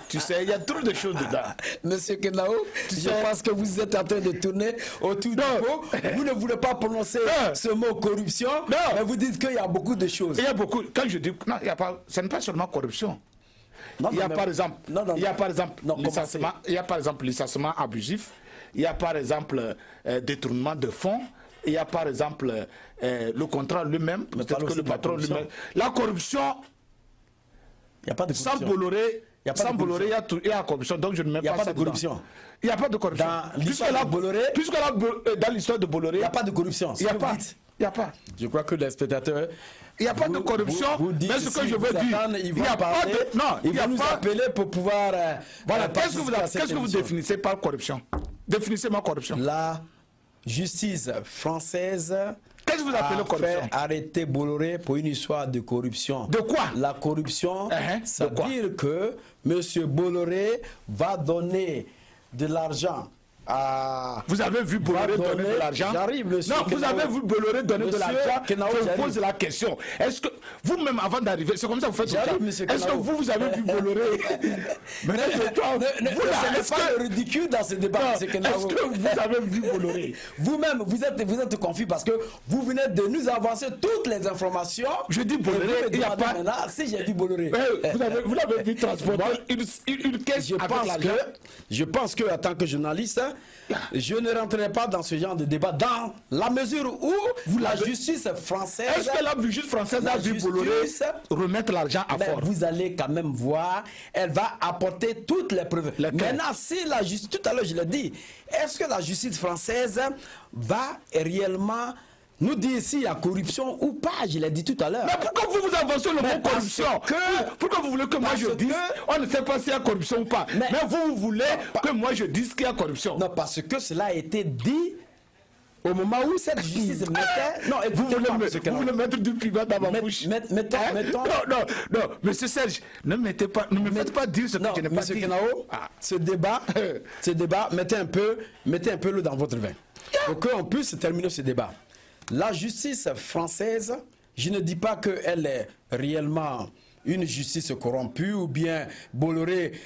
tu sais, il y a trop de choses dedans. Monsieur Kenao, je pense que vous êtes en train de tourner autour du pot. Vous ne voulez pas prononcer ce mot corruption, mais vous dites qu'il y a beaucoup de choses. Il y a beaucoup. Quand je dis non, il y a pas, ce n'est pas seulement corruption. Non, il y a par exemple, il y a par exemple licenciement abusif. Il y a par exemple détournement de fonds. Il y a par exemple le contrat lui-même, peut-être que le patron lui-même. La corruption. Il n'y a pas de corruption. Sans Bolloré, il y a la corruption. Donc je ne mets pas ça dedans. Il n'y a pas de corruption. Dans l'histoire de Bolloré, dans l'histoire de Bolloré, il n'y a pas de corruption. Il n'y a pas. Je crois que les spectateurs... Il n'y a pas de corruption, mais ce que je veux dire, il n'y a pas de... Non, il va nous appeler pour pouvoir... Voilà, qu'est-ce que vous définissez par corruption? Définissez-moi corruption. La justice française... Qu'est-ce que vous appelez corruption? Fait arrêter Bolloré pour une histoire de corruption. De quoi? La corruption, ça veut dire que M. Bolloré va donner de l'argent Vous avez vu Bolloré donner de l'argent? J'arrive, monsieur. Non, vous avez vu Bolloré donner de l'argent. Je pose la question. Est-ce que vous-même, avant d'arriver, c'est comme ça que vous faites tout ça. Est-ce que vous avez vu Bolloré? Ce n'est pas le ridicule dans ce débat. Est-ce que vous avez vu Bolloré? Vous-même, vous êtes confus parce que vous venez de nous avancer toutes les informations. Je dis Bolloré, il n'y a pas... Si j'ai dit Bolloré. Vous l'avez vu transporter une caisse avec l'argent. Je pense que, en tant que journaliste, je ne rentrerai pas dans ce genre de débat dans la mesure où la justice française... Est-ce que la justice française a vu Bolloré remettre l'argent à Ford? Vous allez quand même voir, elle va apporter toutes les preuves. Maintenant, si la justice... Tout à l'heure, je l'ai dit, est-ce que la justice française va réellement nous dire s'il y a corruption ou pas? Je l'ai dit tout à l'heure. Mais pourquoi vous avancez le mot corruption? Pourquoi vous voulez que moi je dise on ne sait pas s'il y a corruption ou pas? Mais vous voulez que moi je dise qu'il y a corruption? Non, parce que cela a été dit au moment où cette justice mettait... Non, vous voulez mettre du privat dans ma bouche. Mettons... Non, monsieur Serge, ne me faites pas dire ce que je n'ai pas dit. Monsieur Kenao, ce débat, mettez un peu l'eau dans votre vin. Pour qu'on puisse terminer ce débat. La justice française, je ne dis pas qu'elle est réellement une justice corrompue ou bien Bolloré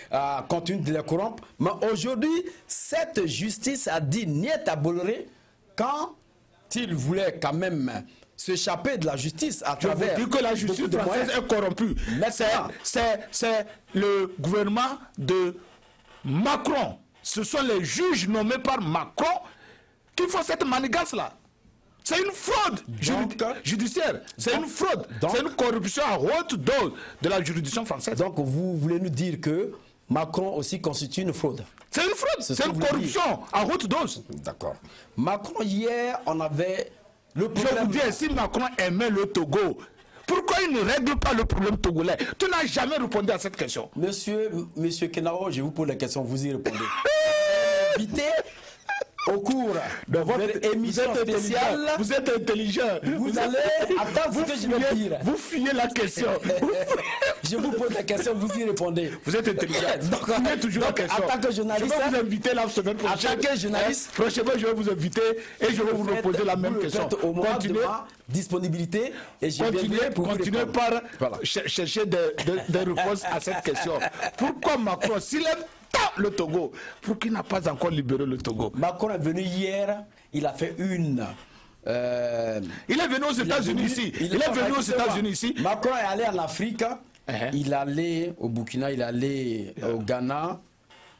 continue de les corrompre, mais aujourd'hui, cette justice a dit niet à Bolloré quand il voulait quand même s'échapper de la justice à travers... Je vous dis que la justice française est corrompue. C'est le gouvernement de Macron. Ce sont les juges nommés par Macron qui font cette manigance-là. C'est une fraude judiciaire. C'est une fraude. C'est une corruption à haute dose de la juridiction française. Donc vous voulez nous dire que Macron aussi constitue une fraude? C'est une fraude. C'est une corruption à haute dose. D'accord. Macron, hier, on avait le problème... Je vous dis, si Macron aimait le Togo, pourquoi il ne règle pas le problème togolais? Tu n'as jamais répondu à cette question. Monsieur Kenao, je vous pose la question, vous y répondez. Invité au cours de votre émission spéciale. Vous êtes intelligent. Vous allez attendre que je vais dire. Vous fuyez la question. Je vous pose la question, vous y répondez. Vous êtes intelligent. Vous fuyez toujours la question. En tant que journaliste, je vais vous inviter la semaine prochaine. En tant que journaliste, prochainement, je vais vous inviter et je vais vous reposer la même question. Continuez ma disponibilité et je continuez par chercher des réponses à cette question. Pourquoi Macron, s'il aime le Togo, pour qu'il n'a pas encore libéré le Togo? Macron est venu hier, il a fait une... il est venu aux États-Unis ici. Il est venu aux États-Unis ici. Macron est allé en Afrique, il est allé au Burkina, il est allé au Ghana,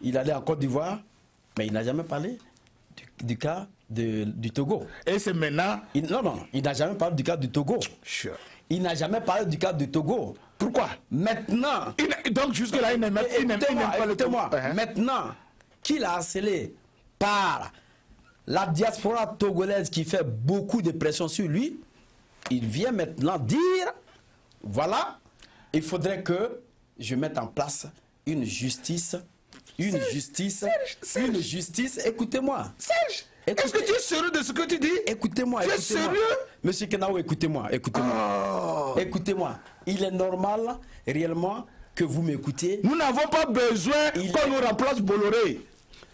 il est allé en Côte d'Ivoire, mais il n'a jamais parlé du cas du Togo. Et c'est maintenant... Non, il n'a jamais parlé du cas du Togo. Sure. Il n'a jamais parlé du cas du Togo. Pourquoi? Maintenant... Donc jusque-là, il n'aime pas le Togo. Maintenant qu'il a harcelé par la diaspora togolaise qui fait beaucoup de pression sur lui, il vient maintenant dire, voilà, il faudrait que je mette en place une justice, écoutez-moi. Serge, est-ce que tu es sérieux de ce que tu dis? Écoutez-moi. Tu es sérieux? Monsieur Kenao, écoutez-moi. Écoutez-moi. Il est normal, réellement, que vous m'écoutiez. Nous n'avons pas besoin qu'on nous remplace Bolloré.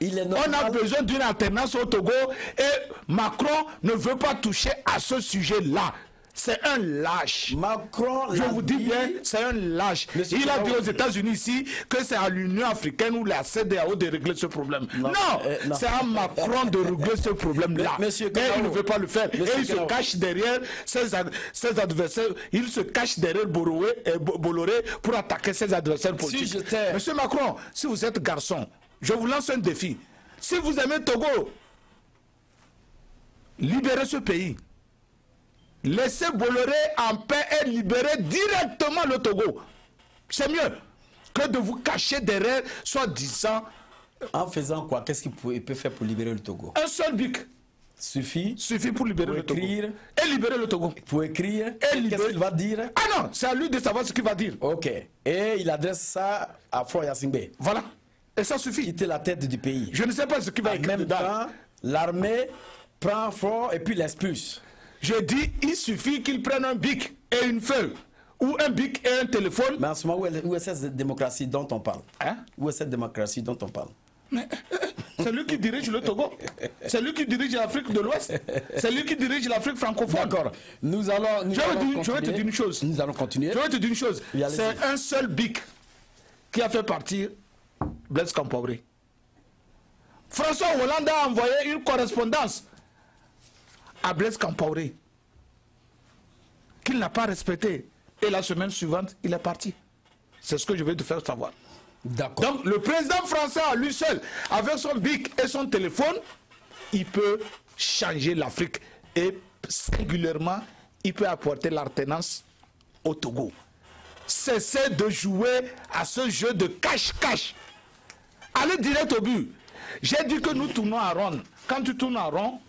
On a besoin d'une alternance au Togo et Macron ne veut pas toucher à ce sujet-là. C'est un lâche. Macron, je vous dis bien, c'est un lâche. Il a dit aux États-Unis ici que c'est à l'Union africaine ou la CEDEAO de régler ce problème. Non, c'est à Macron de régler ce problème-là. Mais il ne veut pas le faire. Et il se cache derrière ses adversaires. Il se cache derrière Bolloré pour attaquer ses adversaires politiques. Monsieur Macron, si vous êtes garçon, je vous lance un défi. Si vous aimez Togo, libérez ce pays. Laissez Bolloré en paix et libérer directement le Togo. C'est mieux que de vous cacher derrière, soi-disant... En faisant quoi? Qu'est-ce qu'il peut faire pour libérer le Togo? Un seul bic. Suffit pour libérer le Togo. Et libérer le Togo. Pour écrire. Qu'est-ce qu'il va dire? Ah non, c'est à lui de savoir ce qu'il va dire. Ok. Et il adresse ça à Faure Gnassingbé. Voilà. Et ça suffit. Quitter la tête du pays. Je ne sais pas ce qu'il va écrire. En même temps, l'armée prend Faure et puis l'expulse. Je dis, il suffit qu'il prenne un bic et une feuille. Ou un bic et un téléphone. Mais en ce moment, où est cette démocratie dont on parle? Hein? Où est cette démocratie dont on parle? C'est lui qui dirige le Togo. C'est lui qui dirige l'Afrique de l'Ouest. C'est lui qui dirige l'Afrique francophone. D'accord. Je vais te dire une chose. Nous allons continuer. Je vais te dire une chose. C'est un seul BIC qui a fait partir Blaise Compaoré. François Hollande a envoyé une correspondance à Blaise Compaoré qu'il n'a pas respecté. Et la semaine suivante, il est parti. C'est ce que je vais te faire savoir. D'accord. Donc le président français à lui seul, avec son bic et son téléphone, il peut changer l'Afrique. Et singulièrement, il peut apporter l'alternance au Togo. Cessez de jouer à ce jeu de cache-cache. Allez direct au but. J'ai dit que nous tournons à rond. Quand tu tournes à rond,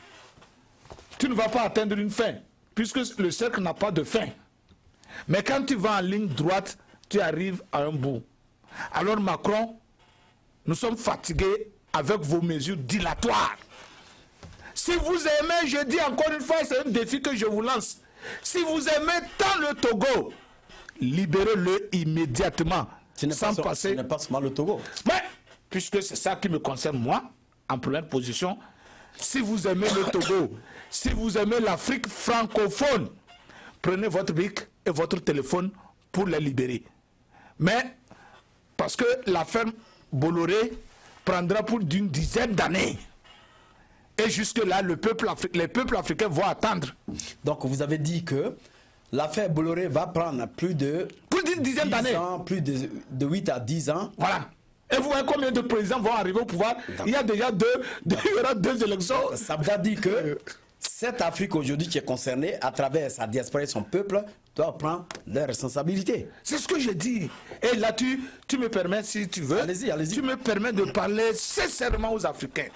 tu ne vas pas atteindre une fin, puisque le cercle n'a pas de fin. Mais quand tu vas en ligne droite, tu arrives à un bout. Alors Macron, nous sommes fatigués avec vos mesures dilatoires. Si vous aimez, je dis encore une fois, c'est un défi que je vous lance. Si vous aimez tant le Togo, libérez-le immédiatement. Ce n'est pas seulement le Togo. Mais, puisque c'est ça qui me concerne moi, en première position, si vous aimez le Togo, si vous aimez l'Afrique francophone, prenez votre bic et votre téléphone pour les libérer. Mais, parce que l'affaire Bolloré prendra plus d'une dizaine d'années. Et jusque-là, les peuples africains vont attendre. Donc, vous avez dit que l'affaire Bolloré va prendre plus d'une dizaine d'années. Plus de 8 à 10 ans. Voilà. Et vous voyez combien de présidents vont arriver au pouvoir? Il y a déjà il y aura 2 élections. Ça veut dire que cette Afrique aujourd'hui qui est concernée, à travers sa diaspora et son peuple, doit prendre leurs responsabilités. C'est ce que je dis. Et là, tu me permets, si tu veux, allez-y. Tu me permets de parler sincèrement aux Africains.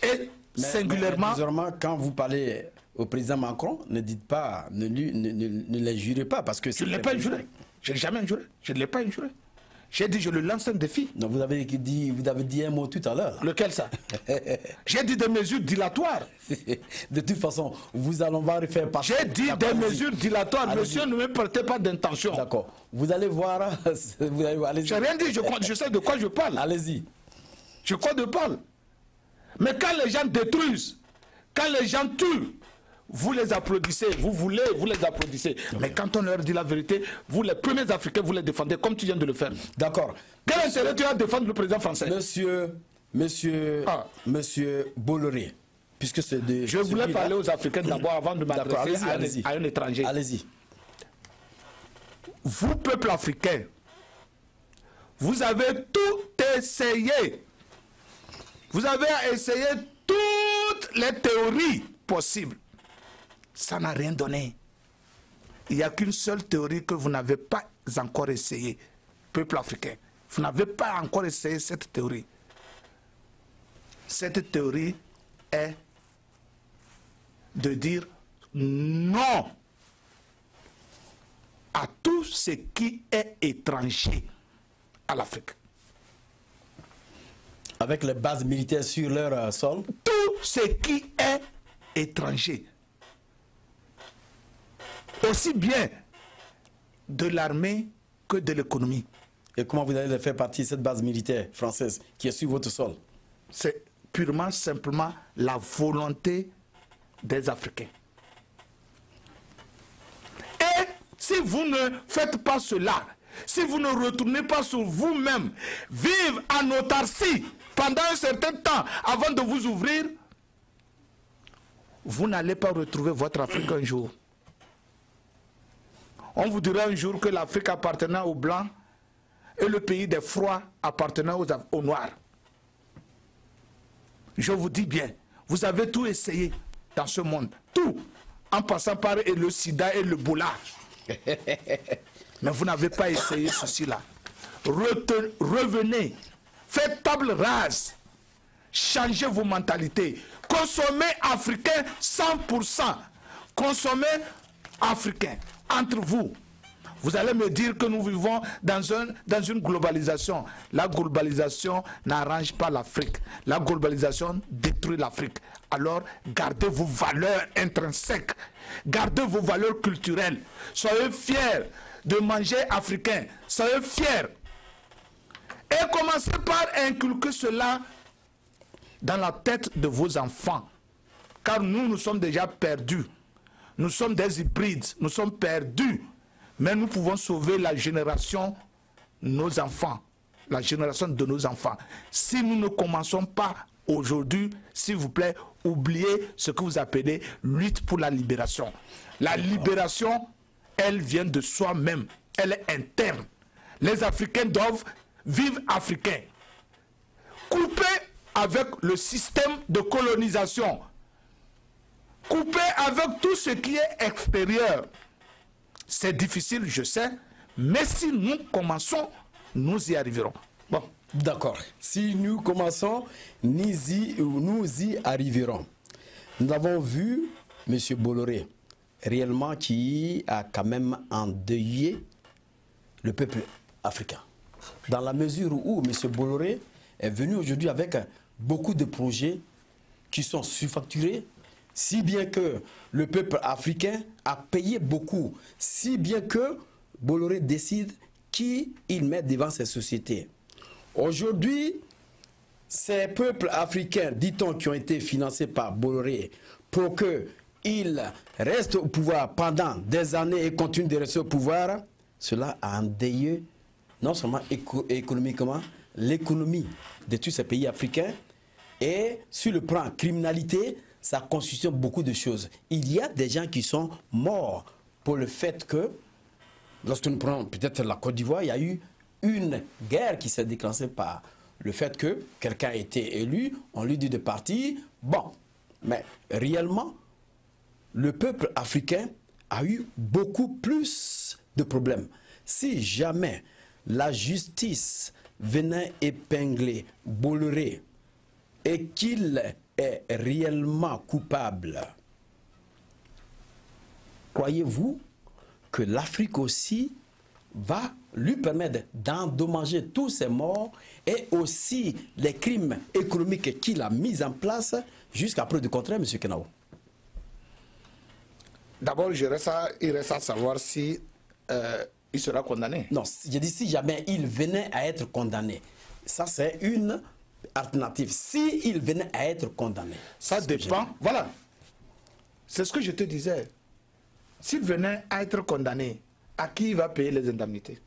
Et singulièrement... Mais quand vous parlez au président Macron, ne dites pas, ne l'injurez pas, parce que... Je ne l'ai pas injuré. Je n'ai jamais injuré. Je ne l'ai pas injuré. J'ai dit, je le lance un défi. Non, vous avez dit un mot tout à l'heure. Lequel ça? J'ai dit des mesures dilatoires. De toute façon, vous allons voir faire partie. J'ai dit des mesures dilatoires. Monsieur, ne me portez pas d'intention. D'accord. Vous allez voir. J'ai rien dit, je sais de quoi je parle. Allez-y. Je crois de parle. Mais quand les gens détruisent, quand les gens tuent, vous les applaudissez, vous les applaudissez. Mais quand on leur dit la vérité, vous les premiers Africains, vous les défendez comme tu viens de le faire. D'accord. Quel intérêt tu as à défendre le président français? Monsieur Bolloré, puisque c'est de... Je voulais parler aux Africains d'abord avant de m'adresser à un étranger. Allez-y. Vous, peuple africain, vous avez tout essayé. Vous avez essayé toutes les théories possibles. Ça n'a rien donné. Il n'y a qu'une seule théorie que vous n'avez pas encore essayé, peuple africain. Vous n'avez pas encore essayé cette théorie. Cette théorie est de dire non à tout ce qui est étranger à l'Afrique. Avec les bases militaires sur leur sol? Tout ce qui est étranger. Aussi bien de l'armée que de l'économie. Et comment vous allez faire partie de cette base militaire française qui est sur votre sol? C'est purement, simplement la volonté des Africains. Et si vous ne faites pas cela, si vous ne retournez pas sur vous-même, vivre en autarcie pendant un certain temps avant de vous ouvrir, vous n'allez pas retrouver votre Afrique un jour. On vous dira un jour que l'Afrique appartenait aux Blancs et le pays des froids appartenait aux Noirs. Je vous dis bien, vous avez tout essayé dans ce monde. Tout, en passant par le sida et le bola. Mais vous n'avez pas essayé ceci-là. Revenez, faites table rase, changez vos mentalités. Consommez africain 100%. Consommez africain. Entre vous, vous allez me dire que nous vivons dans une globalisation. La globalisation n'arrange pas l'Afrique. La globalisation détruit l'Afrique. Alors, gardez vos valeurs intrinsèques. Gardez vos valeurs culturelles. Soyez fiers de manger africain. Soyez fiers. Et commencez par inculquer cela dans la tête de vos enfants. Car nous sommes déjà perdus. Nous sommes des hybrides, nous sommes perdus. Mais nous pouvons sauver la génération, nos enfants, la génération de nos enfants. Si nous ne commençons pas aujourd'hui, s'il vous plaît, oubliez ce que vous appelez lutte pour la libération. La libération, elle vient de soi-même, elle est interne. Les Africains doivent vivre africains. Couper avec le système de colonisation. Couper avec tout ce qui est extérieur. C'est difficile, je sais, mais si nous commençons, nous y arriverons. Bon. D'accord. Si nous commençons, nous y arriverons. Nous avons vu M. Bolloré, réellement, qui a quand même endeuillé le peuple africain. Dans la mesure où M. Bolloré est venu aujourd'hui avec beaucoup de projets qui sont surfacturés, si bien que le peuple africain a payé beaucoup, si bien que Bolloré décide qui il met devant ces sociétés. Aujourd'hui, ces peuples africains, dit-on, qui ont été financés par Bolloré pour qu'ils restent au pouvoir pendant des années et continuent de rester au pouvoir, cela a endeuillé non seulement économiquement l'économie de tous ces pays africains, et sur le plan criminalité, ça constitue beaucoup de choses. Il y a des gens qui sont morts pour le fait que, lorsque nous prenons peut-être la Côte d'Ivoire, il y a eu une guerre qui s'est déclenchée par le fait que quelqu'un a été élu, on lui dit de partir. Bon, mais réellement, le peuple africain a eu beaucoup plus de problèmes. Si jamais la justice venait épingler Bolloré et qu'il est réellement coupable, croyez-vous que l'Afrique aussi va lui permettre d'endommager tous ces morts et aussi les crimes économiques qu'il a mis en place jusqu'à preuve du contraire, M. Kenao? D'abord, il reste à savoir si il sera condamné. Non, j'ai dit si jamais il venait à être condamné. Ça, c'est une alternative. Si il venait à être condamné. Ça dépend. Voilà. C'est ce que je te disais. S'il venait à être condamné, à qui il va payer les indemnités?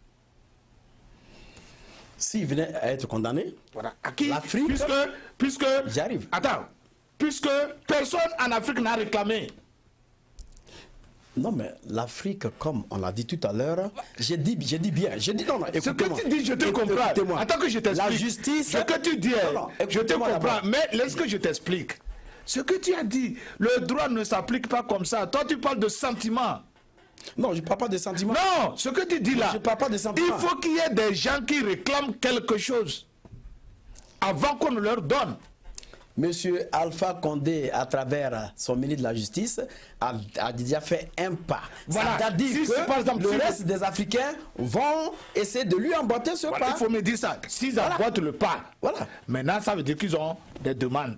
S'il venait à être condamné, voilà. À qui? L'Afrique. Puisque j'arrive. Attends. Puisque personne en Afrique n'a réclamé. Non, mais l'Afrique, comme on l'a dit tout à l'heure, j'ai dit bien. J'ai dit non, écoutez-moi. Ce que tu dis, je te comprends. Attends que je t'explique. La justice. Ce que tu dis, je te comprends. Mais laisse que je t'explique. Ce que tu as dit, le droit ne s'applique pas comme ça. Toi, tu parles de sentiments. Non, je ne parle pas de sentiments. Non, ce que tu dis là, je ne parle pas de sentiments. Il faut qu'il y ait des gens qui réclament quelque chose avant qu'on leur donne. Monsieur Alpha Condé, à travers son ministre de la Justice, a déjà fait un pas. Voilà. C'est-à-dire que par exemple, le reste des Africains vont essayer de lui emboîter ce pas. Il faut me dire ça. S'ils emboîtent le pas, maintenant ça veut dire qu'ils ont des demandes.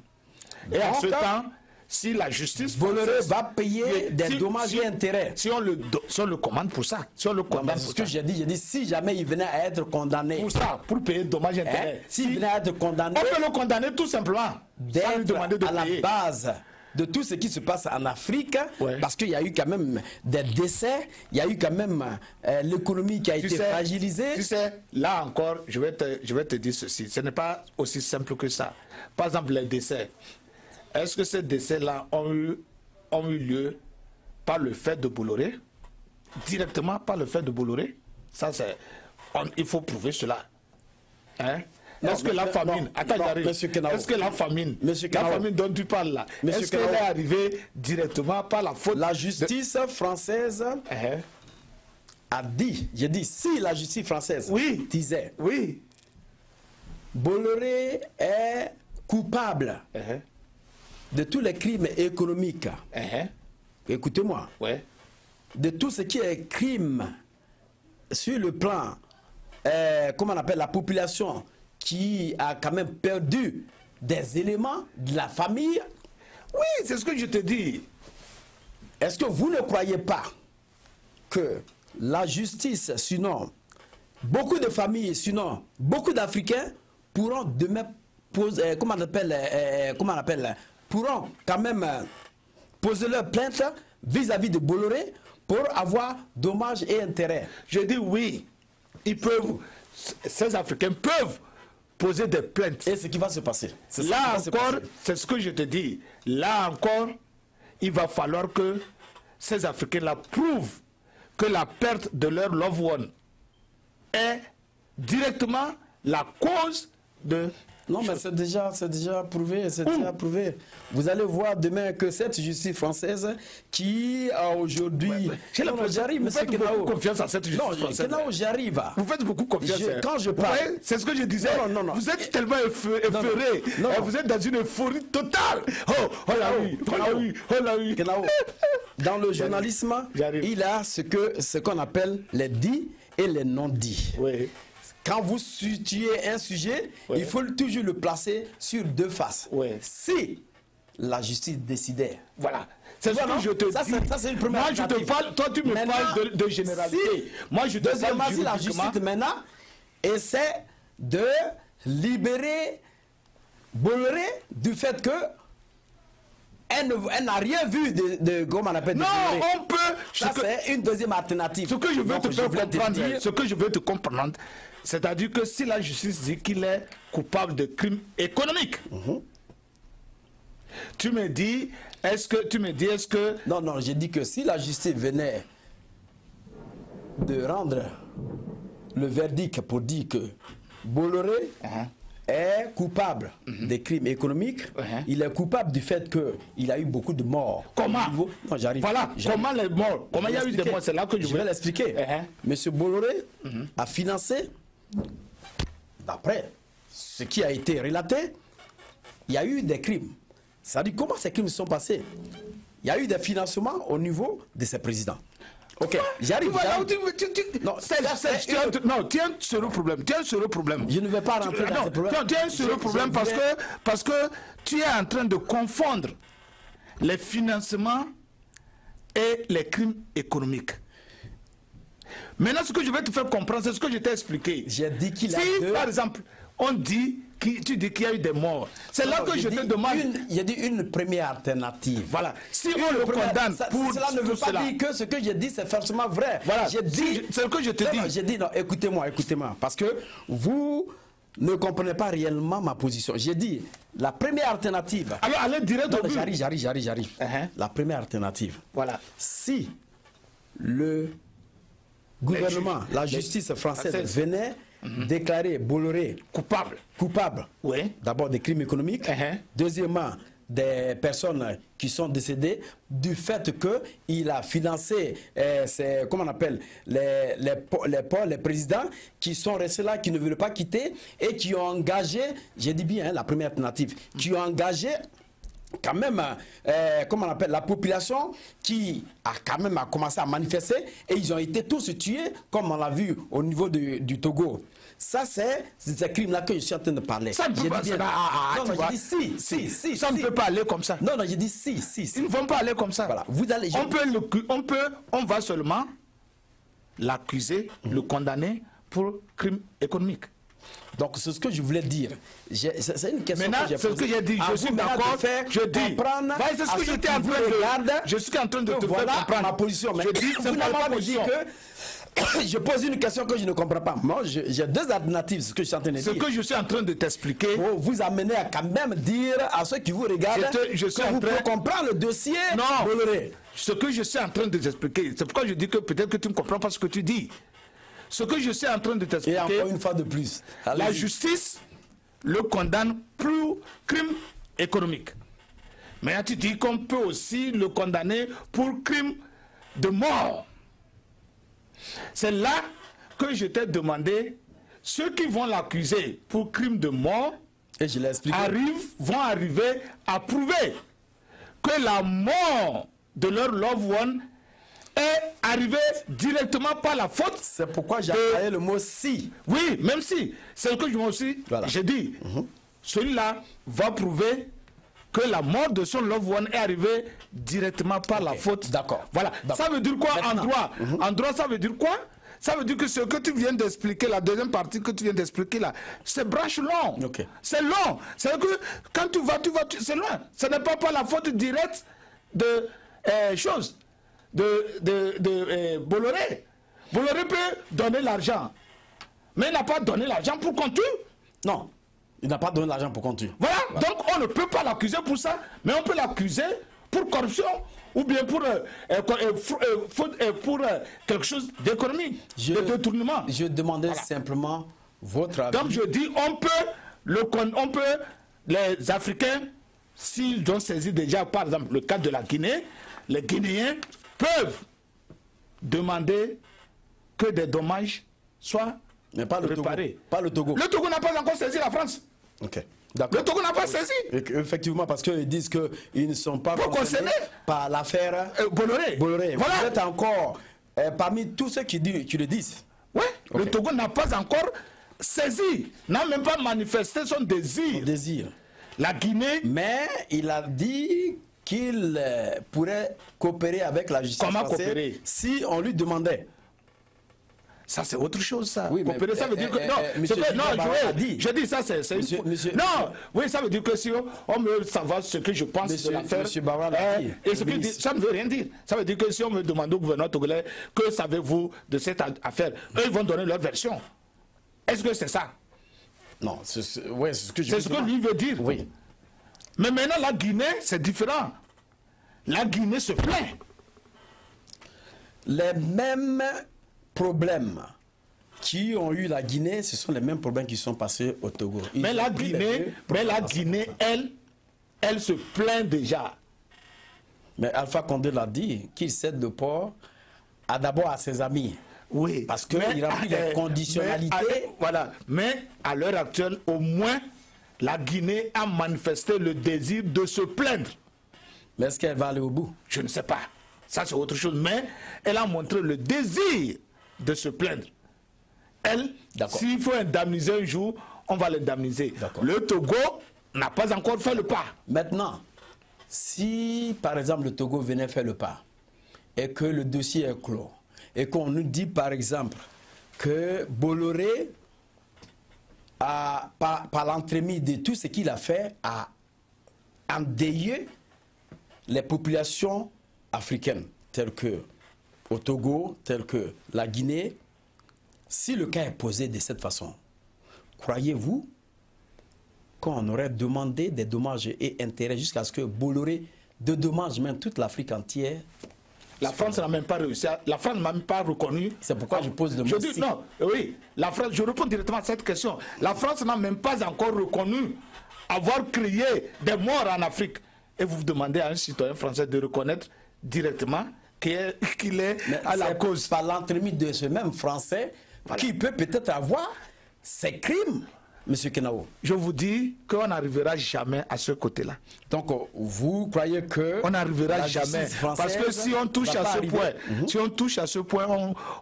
Et en ce temps, si la justice Bolloré va payer des dommages et intérêts. Si on le commande pour ça. Si on le commande pour ça. J'ai dit si jamais il venait à être condamné. Pour ça, pour payer dommages et intérêts. S'il venait à être condamné. On peut le condamner tout simplement. Sans lui demander de à payer. La base de tout ce qui se passe en Afrique, parce qu'il y a eu quand même des décès, il y a eu quand même l'économie qui a été fragilisée. Tu sais, là encore, je vais te dire ceci. Ce n'est pas aussi simple que ça. Par exemple, les décès. Est-ce que ces décès-là ont eu lieu par le fait de Bolloré? Directement par le fait de Bolloré? Ça, c'est... Il faut prouver cela. Hein? Est-ce que la famine... Attends, j'arrive. Est-ce que la famine... La famine dont tu parles là, est-ce qu'elle est arrivée directement par la faute... La justice française a dit... J'ai dit, si la justice française disait... Oui. Bolloré est coupable... de tous les crimes économiques, écoutez-moi, de tout ce qui est crime sur le plan, comment on appelle, la population qui a quand même perdu des éléments de la famille. Oui, c'est ce que je te dis. Est-ce que vous ne croyez pas que la justice, sinon, beaucoup de familles, sinon, beaucoup d'Africains pourront demain comment on appelle, pourront quand même poser leur plainte vis-à-vis de Bolloré pour avoir dommages et intérêts. Je dis oui, ils peuvent, ces Africains peuvent poser des plaintes. Et ce qui va se passer. Là encore, c'est ce que je te dis. Là encore, il va falloir que ces Africains-là prouvent que la perte de leur loved one est directement la cause de... Non, mais c'est déjà prouvé, prouvé. Vous allez voir demain que cette justice française qui a aujourd'hui... J'arrive, vous faites beaucoup confiance à cette justice française. Non, j'arrive. Vous faites beaucoup confiance. Quand je parle... C'est ce que je disais. Non. Vous êtes tellement effleuré. Vous êtes dans une euphorie totale. Oh là oui. Dans le journalisme, il y a ce qu'on appelle les dits et les non-dits. Oui. Quand vous situez un sujet, il faut toujours le placer sur deux faces. Si la justice décidait. Voilà. C'est ce que je te dis. Ça, c'est une première. Moi, je te parle, toi, tu me parles de généralité. Moi, je te parle si la justice maintenant essaie de libérer Bolloré du fait que elle n'a rien vu de comment on appelle. Non, on peut. Ça, c'est une deuxième alternative. Ce que je veux te faire comprendre, ce que je veux te comprendre, c'est-à-dire que si la justice dit qu'il est coupable de crimes économiques, tu me dis, est-ce que... Non, j'ai dit que si la justice venait de rendre le verdict pour dire que Bolloré est coupable des crimes économiques, il est coupable du fait qu'il a eu beaucoup de morts. Comment? Non, j'arrive. Voilà, comment les morts? Comment il y a eu des morts? C'est là que je vais l'expliquer. Monsieur Bolloré a financé, d'après ce qui a été relaté, il y a eu des crimes. Ça dit comment ces crimes sont passés? Il y a eu des financements au niveau de ses présidents. Ok, j'arrive. Non, tiens sur le problème. Je ne vais pas rentrer dans ce problème. Tiens sur le problème parce que tu es en train de confondre les financements et les crimes économiques. Maintenant, ce que je vais te faire comprendre, c'est ce que je t'ai expliqué. J'ai dit qu'il a par exemple, on dit tu dis qu'il y a eu des morts. C'est là que je te demande. J'ai dit une première alternative. Voilà. Si on le condamne pour cela ne veut pas dire que ce que j'ai dit c'est forcément vrai. Voilà. C'est ce que je te dis. J'ai dit non, écoutez-moi, parce que vous ne comprenez pas réellement ma position. J'ai dit la première alternative. Alors allez direct au but. J'arrive. La première alternative. Voilà. Si le gouvernement, la justice française venait déclarer Bolloré coupable. Oui. D'abord des crimes économiques. Deuxièmement, des personnes qui sont décédées du fait qu'il a financé comment on appelle les présidents qui sont restés là, qui ne veulent pas quitter et qui ont engagé, j'ai dit bien la première alternative, qui ont engagé quand même, comment on appelle, la population qui a quand même commencé à manifester et ils ont été tous tués comme on l'a vu au niveau du Togo. Ça, c'est ces crimes-là que je suis en train de parler. Ça ne peut pas... j'ai dit si. Ça ne peut pas aller comme ça. Non, j'ai dit si. Ils ne vont pas aller comme ça. Voilà. Vous allez, on va seulement l'accuser, le condamner pour crime économique. Donc, c'est ce que je voulais dire. C'est une question maintenant, c'est ce que j'ai dit. Je suis d'accord. Je dis. C'est ce que j'étais en train de... Je suis en train de te faire comprendre ma position. Mais je dis, vous n'allez pas me dire que... Je pose une question que je ne comprends pas. Moi, j'ai deux alternatives, ce que je suis en train de dire. Ce que je suis en train de t'expliquer. Pour vous amener à quand même dire à ceux qui vous regardent que vous pouvez comprendre le dossier. Non. Ce que je suis en train de t'expliquer, c'est pourquoi je dis que peut-être que tu ne comprends pas ce que tu dis. Ce que je suis en train de t'expliquer. Et encore une fois de plus. La justice le condamne pour crime économique. Mais tu dis qu'on peut aussi le condamner pour crime de mort. C'est là que je t'ai demandé, ceux qui vont l'accuser pour crime de mort et je vont arriver à prouver que la mort de leur loved one est arrivée directement par la faute. C'est pourquoi j'ai employé le mot si. Oui, même si. C'est ce que je aussi. Voilà. J'ai dit, celui-là va prouver que la mort de son loved one est arrivée directement par la faute. D'accord. Voilà. Ça veut dire quoi en droit? En droit, ça veut dire quoi? Ça veut dire que ce que tu viens d'expliquer, la deuxième partie que tu viens d'expliquer là, c'est branche long. Ok. C'est long. C'est que quand tu vas, c'est loin. Ce n'est pas la faute directe de Bolloré. Bolloré peut donner l'argent. Mais il n'a pas donné l'argent pour Contu. Non, il n'a pas donné l'argent pour Contu. Voilà, donc on ne peut pas l'accuser pour ça, mais on peut l'accuser pour corruption ou bien pour quelque chose d'économie, de détournement. Je demandais simplement votre avis. Donc je dis, on peut, les Africains, s'ils ont saisi déjà, par exemple, le cas de la Guinée, les Guinéens peuvent demander que des dommages soient mais pas le réparés. Togo. Pas le Togo. Le Togo n'a pas encore saisi la France. Ok. Le Togo n'a pas saisi. Effectivement, parce qu'ils disent qu'ils ne sont pas concernés par l'affaire Bolloré. Bolloré. Voilà. Vous êtes encore parmi tous ceux qui le disent. Oui, okay. Le Togo n'a pas encore saisi, n'a même pas manifesté son désir. La Guinée... Mais il a dit qu'il pourrait coopérer avec la justice française si on lui demandait. Ça, c'est autre chose, ça. Oui, coopérer, ça veut dire que... Non, je dis ça, c'est... Non, oui, ça veut dire que si on veut savoir ce que je pense de l'affaire... Ça ne veut rien dire. Ça veut dire que si on me demande au gouvernement togolais, que savez-vous de cette affaire, eux, ils vont donner leur version. Est-ce que c'est ça? Non, c'est ce que je C'est ce que lui veut dire. Oui. Mais maintenant, la Guinée, c'est différent. La Guinée se plaint. Les mêmes problèmes qui ont eu la Guinée, ce sont les mêmes problèmes qui sont passés au Togo. Mais la Guinée, elle se plaint déjà. Mais Alpha Condé l'a dit, qu'il cède le port d'abord à ses amis. Oui. Parce qu'il remplit les conditionnalités. Voilà. Mais à l'heure actuelle, au moins, la Guinée a manifesté le désir de se plaindre. Mais est-ce qu'elle va aller au bout? Je ne sais pas. Ça, c'est autre chose. Mais elle a montré le désir de se plaindre. Elle, s'il faut indemniser un jour, on va l'indemniser. Le Togo n'a pas encore fait le pas. Maintenant, si par exemple le Togo venait faire le pas et que le dossier est clos et qu'on nous dit par exemple que Bolloré, par l'entremise de tout ce qu'il a fait, a endeuillé les populations africaines telles que au Togo, telles que la Guinée. Si le cas est posé de cette façon, croyez-vous qu'on aurait demandé des dommages et intérêts jusqu'à ce que Bolloré dédommage même toute l'Afrique entière? La France n'a même pas réussi, la France n'a même pas reconnu. C'est pourquoi je pose le mot. Je dis non, oui, la France, je réponds directement à cette question. La France n'a même pas encore reconnu avoir créé des morts en Afrique. Et vous demandez à un citoyen français de reconnaître directement qu'il est à la cause. Par l'entremise de ce même Français qui peut peut-être avoir ces crimes, M. Kenao. Je vous dis qu'on n'arrivera jamais à ce côté-là. Donc, vous croyez que... On n'arrivera jamais. Parce que si on touche à ce point, si on touche à ce point,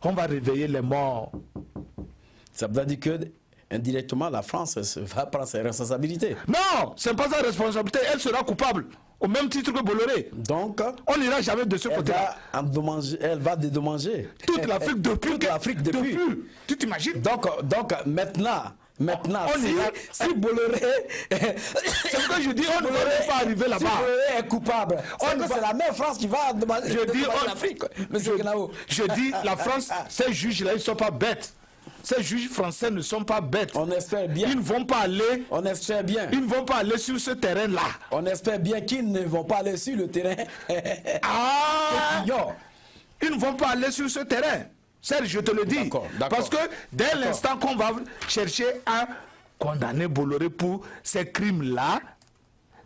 on va réveiller les morts. Ça veut dire que indirectement, la France va prendre ses responsabilités. Non, ce n'est pas sa responsabilité. Elle sera coupable, au même titre que Bolloré. Donc, on n'ira jamais de ce côté-là. Elle va dédommager toute l'Afrique depuis. Toute l'Afrique depuis. Tu t'imagines? Donc maintenant, si Bolloré... c'est ce que je dis, on ne va pas arriver là-bas. Si Bolloré est coupable, c'est la même France qui va demander l'Afrique. Je dis, la France, ces juges-là, ils ne sont pas bêtes. Ces juges français ne sont pas bêtes. On espère bien. Ils ne vont pas aller. On espère bien. Ils ne vont pas aller sur ce terrain-là. On espère bien qu'ils ne vont pas aller sur le terrain. Ils ne vont pas aller sur ce terrain. Serge, je te le dis. Parce que dès l'instant qu'on va chercher à condamner Bolloré pour ces crimes-là,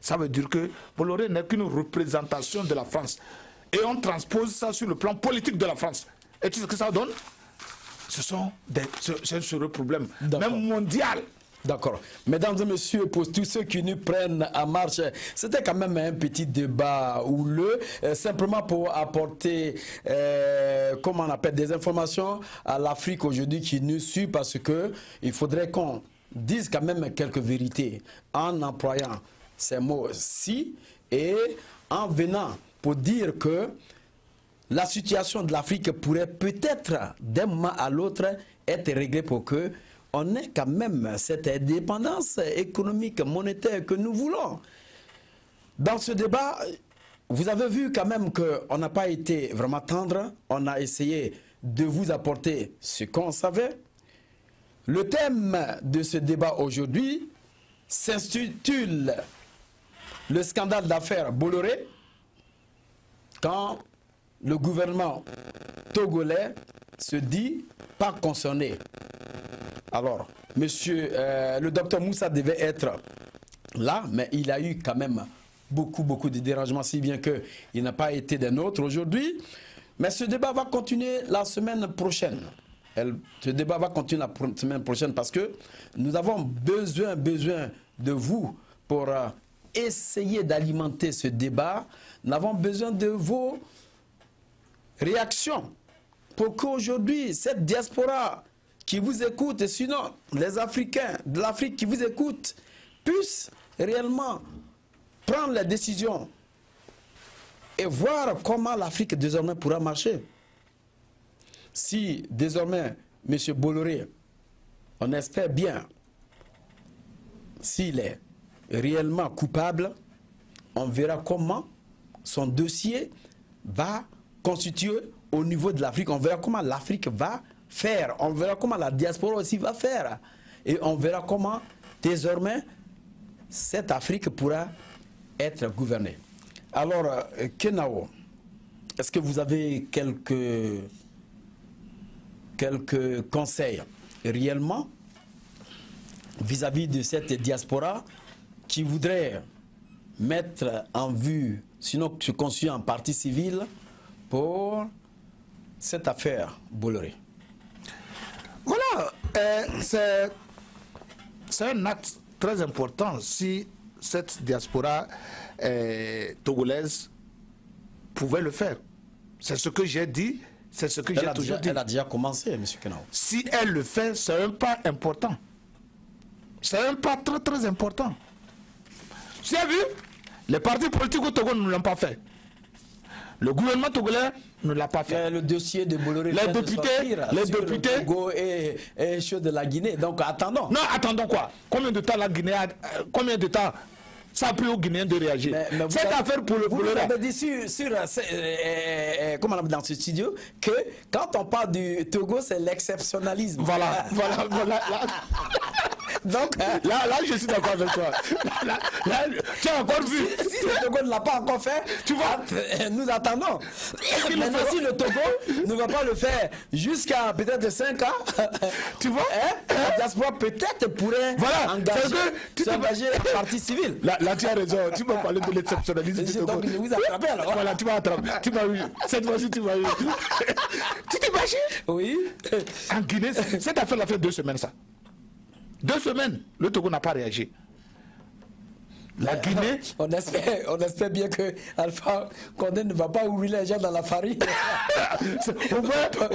ça veut dire que Bolloré n'est qu'une représentation de la France. Et on transpose ça sur le plan politique de la France. Et tu sais ce que ça donne? C'est un sérieux problème, même mondial. D'accord. Mesdames et messieurs, pour tous ceux qui nous prennent en marche, c'était quand même un petit débat houleux, simplement pour apporter, comment on appelle, des informations à l'Afrique aujourd'hui qui nous suit, parce que il faudrait qu'on dise quand même quelques vérités en employant ces mots-ci et en venant pour dire que la situation de l'Afrique pourrait peut-être d'un moment à l'autre être réglée pour que on ait quand même cette indépendance économique, monétaire que nous voulons. Dans ce débat, vous avez vu quand même qu'on n'a pas été vraiment tendre. On a essayé de vous apporter ce qu'on savait. Le thème de ce débat aujourd'hui s'intitule le scandale d'affaires Bolloré, quand le gouvernement togolais se dit pas concerné. Alors, le docteur Moussa devait être là, mais il a eu quand même beaucoup de dérangements, si bien qu'il n'a pas été des nôtres aujourd'hui. Mais ce débat va continuer la semaine prochaine. Ce débat va continuer la semaine prochaine parce que nous avons besoin de vous pour essayer d'alimenter ce débat. Nous avons besoin de vos réactions pour qu'aujourd'hui, cette diaspora qui vous écoute, et sinon les Africains de l'Afrique qui vous écoutent, puissent réellement prendre les décisions et voir comment l'Afrique désormais pourra marcher. Si désormais M. Bolloré, on espère bien, s'il est réellement coupable, on verra comment son dossier va constituer au niveau de l'Afrique. On verra comment l'Afrique va faire. On verra comment la diaspora aussi va faire. Et on verra comment désormais cette Afrique pourra être gouvernée. Alors, Kenao, est-ce que vous avez quelques conseils réellement vis-à-vis de cette diaspora qui voudrait mettre en vue, sinon se constituer en partie civile pour cette affaire Bolloré? Voilà, c'est un acte très important si cette diaspora togolaise pouvait le faire. C'est ce que j'ai dit, c'est ce que j'ai toujours dit. Elle a déjà commencé, M. Kenao. Si elle le fait, c'est un pas important. C'est un pas très important. Vous avez vu, les partis politiques au Togo ne l'ont pas fait. Le gouvernement togolais ne l'a pas fait. Le dossier de Bolloré, les députés, le Togo et ceux de la Guinée. Donc attendons. Non, attendons quoi? Combien de temps la Guinée a, combien de temps ça a pris aux Guinéens de réagir? Mais cette affaire pour le Bolloré. Vous avez dit comment on appelle dans ce studio que quand on parle du Togo, c'est l'exceptionnalisme. Voilà. Donc, là, je suis d'accord avec toi. Là, tu as encore vu. Si le Togo ne l'a pas encore fait, tu vois, nous attendons. Maintenant, si le Togo ne va pas le faire jusqu'à peut-être 5 ans, tu vois, la diaspora peut-être pourrait s'engager en partie civile. Là, tu as raison. Tu m'as parlé de l'exceptionnalisme du Togo. Donc, je vous attrape alors. Voilà, tu m'as attrapé. Tu m'as eu. Cette fois-ci, tu m'as eu. Tu t'imagines? Oui. En Guinée, cette affaire l'a fait 2 semaines, ça. 2 semaines, le Togo n'a pas réagi. La Guinée... On espère bien que Alpha Condé ne va pas ouvrir les gens dans la farine. au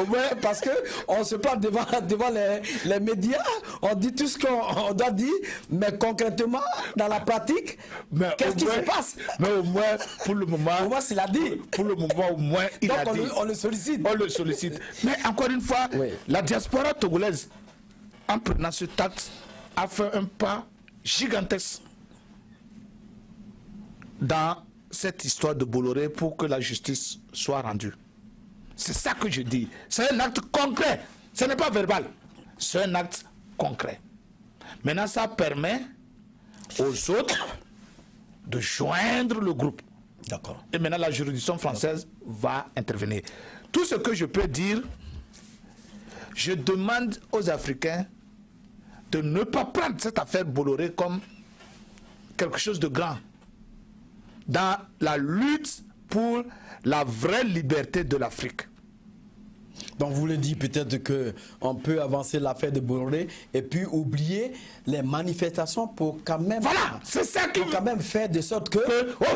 moins, parce qu'on se parle devant les médias, on dit tout ce qu'on doit dire, mais concrètement, dans la pratique, qu'est-ce qui se passe? Mais au moins, pour le moment... Au moins, s'il a dit. Pour le moment, au moins, il a dit. On le sollicite. On le sollicite. Mais encore une fois, oui, la diaspora togolaise, en prenant ce acte, a fait un pas gigantesque dans cette histoire de Bolloré pour que la justice soit rendue. C'est ça que je dis. C'est un acte concret. Ce n'est pas verbal. C'est un acte concret. Maintenant, ça permet aux autres de joindre le groupe. D'accord. Et maintenant, la juridiction française va intervenir. Tout ce que je peux dire, je demande aux Africains de ne pas prendre cette affaire Bolloré comme quelque chose de grand dans la lutte pour la vraie liberté de l'Afrique. Donc vous voulez dire peut-être qu'on peut avancer l'affaire de Bolloré et puis oublier les manifestations pour quand même... Voilà, c'est ça qui... Pour quand même faire de sorte que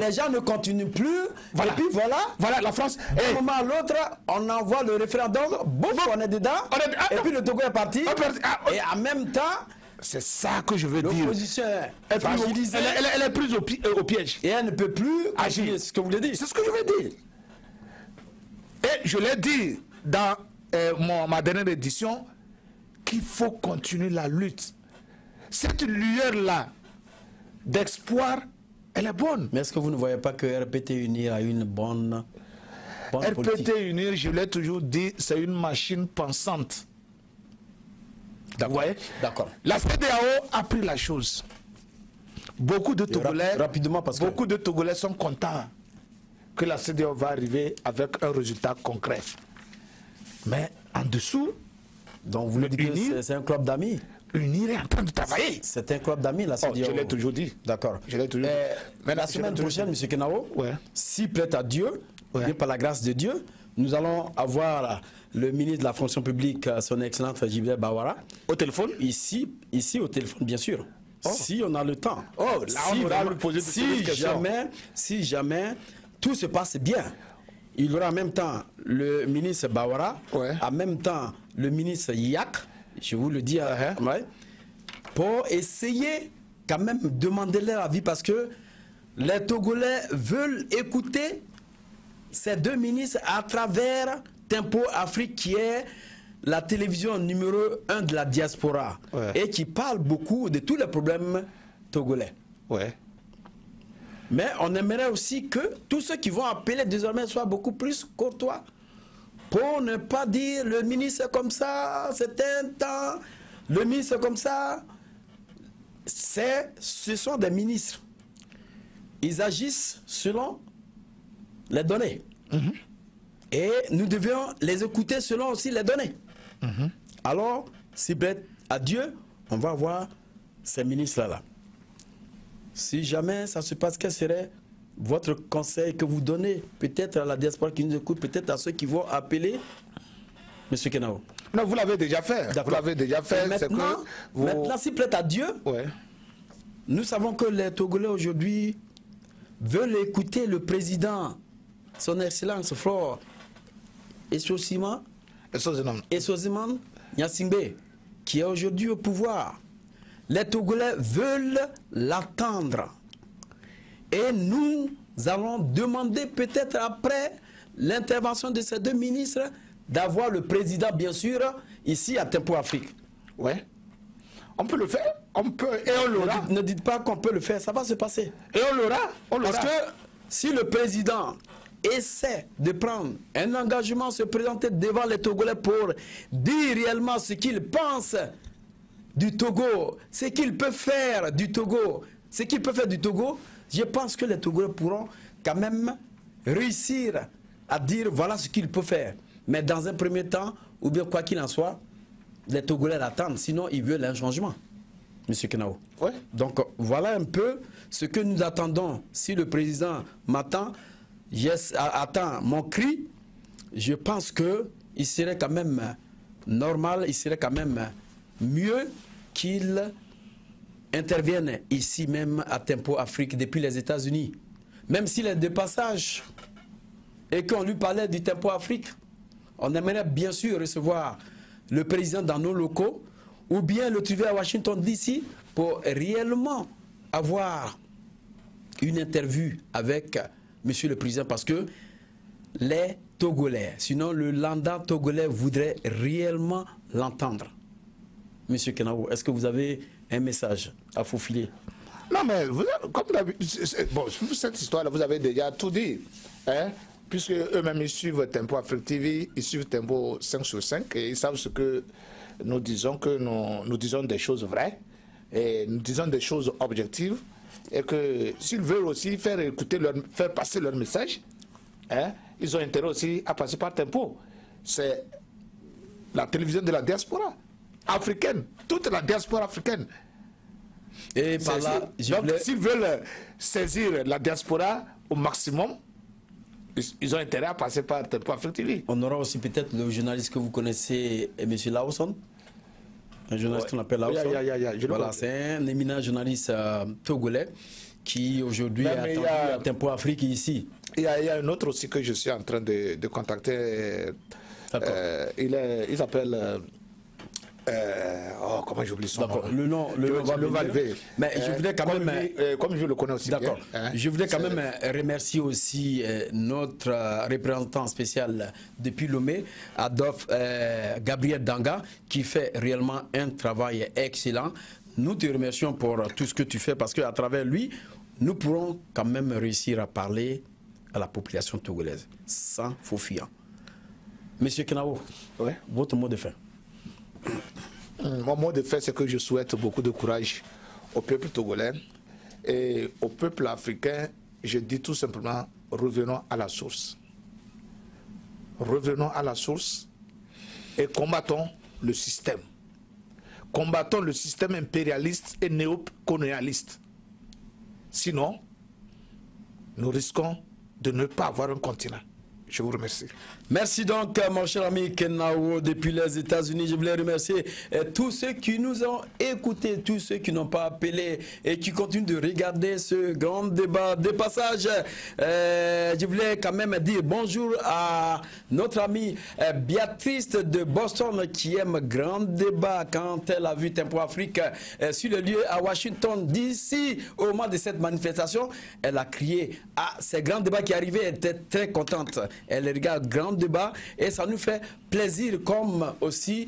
les gens ne continuent plus. Voilà. Et puis voilà, la France... D'un moment à l'autre, on envoie le référendum, bouf, on est dedans, et puis le Togo est parti. Et en même temps... C'est ça que je veux dire. L'opposition est fragilisée. Elle est prise au piège. Et elle ne peut plus agir. Ce que vous voulez dire. C'est ce que je veux dire. Et je l'ai dit dans ma dernière édition, qu'il faut continuer la lutte. Cette lueur-là d'espoir, elle est bonne. Mais est-ce que vous ne voyez pas que RPT Unir a une bonne politique? RPT Unir, je l'ai toujours dit, c'est une machine pensante. Vous voyez? D'accord. La CEDEAO a pris la chose. Beaucoup de Togolais, rapidement parce que... beaucoup de Togolais sont contents que la CEDEAO va arriver avec un résultat concret. Mais en dessous, donc vous le dites que c'est un club d'amis? L'UNIR est en train de travailler. C'est un club d'amis, la CEDEAO. Je l'ai toujours dit. D'accord. Je l'ai toujours dit. Mais la semaine prochaine, M. Kenao, s'il plaît à Dieu, et par la grâce de Dieu, nous allons avoir le ministre de la fonction publique, son excellence Djibril Bawara. Au téléphone? Ici au téléphone, bien sûr. Si on a le temps. Là, on va lui poser des questions. Si jamais tout se passe bien, il y aura en même temps le ministre Bawara, en même temps le ministre Yak, je vous le dis, pour essayer quand même de demander leur avis, parce que les Togolais veulent écouter ces deux ministres à travers Tempo Afrique, qui est la télévision numéro 1 de la diaspora, et qui parle beaucoup de tous les problèmes togolais. Mais on aimerait aussi que tous ceux qui vont appeler désormais soient beaucoup plus courtois, pour ne pas dire le ministre comme ça, c'est un temps, le ministre comme ça. Ce sont des ministres. Ils agissent selon les données. Et nous devions les écouter selon aussi les données. Alors, s'il plaît à Dieu, on va voir ces ministres-là. Si jamais ça se passe, quel serait votre conseil que vous donnez, peut-être à la diaspora qui nous écoute, peut-être à ceux qui vont appeler M. Kenao? Non, vous l'avez déjà fait. Vous l'avez déjà fait. Maintenant, s'il plaît à Dieu, nous savons que les Togolais aujourd'hui veulent écouter le président, son excellence Flore Essoziman Gnassingbé, qui est aujourd'hui au pouvoir. Les Togolais veulent l'attendre. Et nous allons demander peut-être après l'intervention de ces deux ministres d'avoir le président, bien sûr, ici à Tempo Afrique. On peut le faire, on peut, et on l'aura. Ne dites pas qu'on peut le faire, ça va se passer. Et on l'aura, Parce que si le président essaie de prendre un engagement, se présenter devant les Togolais pour dire réellement ce qu'il pense du Togo, ce qu'il peut faire du Togo, je pense que les Togolais pourront quand même réussir à dire voilà ce qu'il peut faire. Mais dans un premier temps, ou bien quoi qu'il en soit, les Togolais l'attendent, sinon ils veulent un changement, M. Kenao. Donc voilà un peu ce que nous attendons. Si le président m'attend, attend mon cri, je pense qu'il serait quand même normal, il serait quand même mieux qu'il intervienne ici même à Tempo Afrique depuis les États-Unis. Même s'il est de passage et qu'on lui parlait du Tempo Afrique, on aimerait bien sûr recevoir le président dans nos locaux ou bien le trouver à Washington DC pour réellement avoir une interview avec monsieur le président, parce que les Togolais, sinon le landa togolais voudrait réellement l'entendre. Monsieur Kenao, est-ce que vous avez un message à faufiler? Non, mais vous avez, comme bon, sur cette histoire-là, vous avez déjà tout dit. Puisque eux-mêmes, ils suivent Tempo Afrique TV, ils suivent Tempo 5 sur 5, et ils savent ce que nous disons, que nous disons des choses vraies, et nous disons des choses objectives, et que s'ils veulent aussi faire passer leur message, ils ont intérêt aussi à passer par Tempo. C'est la télévision de la diaspora africaine, toute la diaspora africaine. Et par là, donc, s'ils veulent saisir la diaspora au maximum, ils ont intérêt à passer par Tempo Afrique TV. On aura aussi peut-être le journaliste que vous connaissez, M. Lawson. Un journaliste qu'on appelle Lawson. Voilà, c'est un éminent journaliste togolais qui aujourd'hui est attendu à Tempo Afrique ici. Il y a un autre aussi que je suis en train de contacter. Il s'appelle comment j'oublie son nom? D'accord, le nom va lever. Mais je voulais quand même... comme je le connais aussi bien. D'accord. Je voulais quand même remercier aussi notre représentant spécial depuis Lomé, Adolphe Gabriel Danga, qui fait réellement un travail excellent. Nous te remercions pour tout ce que tu fais parce qu'à travers lui, nous pourrons quand même réussir à parler à la population togolaise sans faux fiant. Monsieur Kenao, ouais. Votre mot de fin. Mon mot de fin, c'est que je souhaite beaucoup de courage au peuple togolais et au peuple africain. Je dis tout simplement, revenons à la source. Revenons à la source et combattons le système. Combattons le système impérialiste et néocolonialiste. Sinon, nous risquons de ne pas avoir un continent. Je vous remercie. Merci donc, mon cher ami Kenao, depuis les États-Unis. Je voulais remercier tous ceux qui nous ont écoutés, tous ceux qui n'ont pas appelé et qui continuent de regarder ce grand débat de passage. Je voulais quand même dire bonjour à notre amie Béatrice de Boston qui aime grand débat quand elle a vu Tempo Afrique sur le lieu à Washington DC au moment de cette manifestation. Elle a crié à ces grands débats qui arrivaient. Elle était très contente. Elle regarde grand débat et ça nous fait plaisir, comme aussi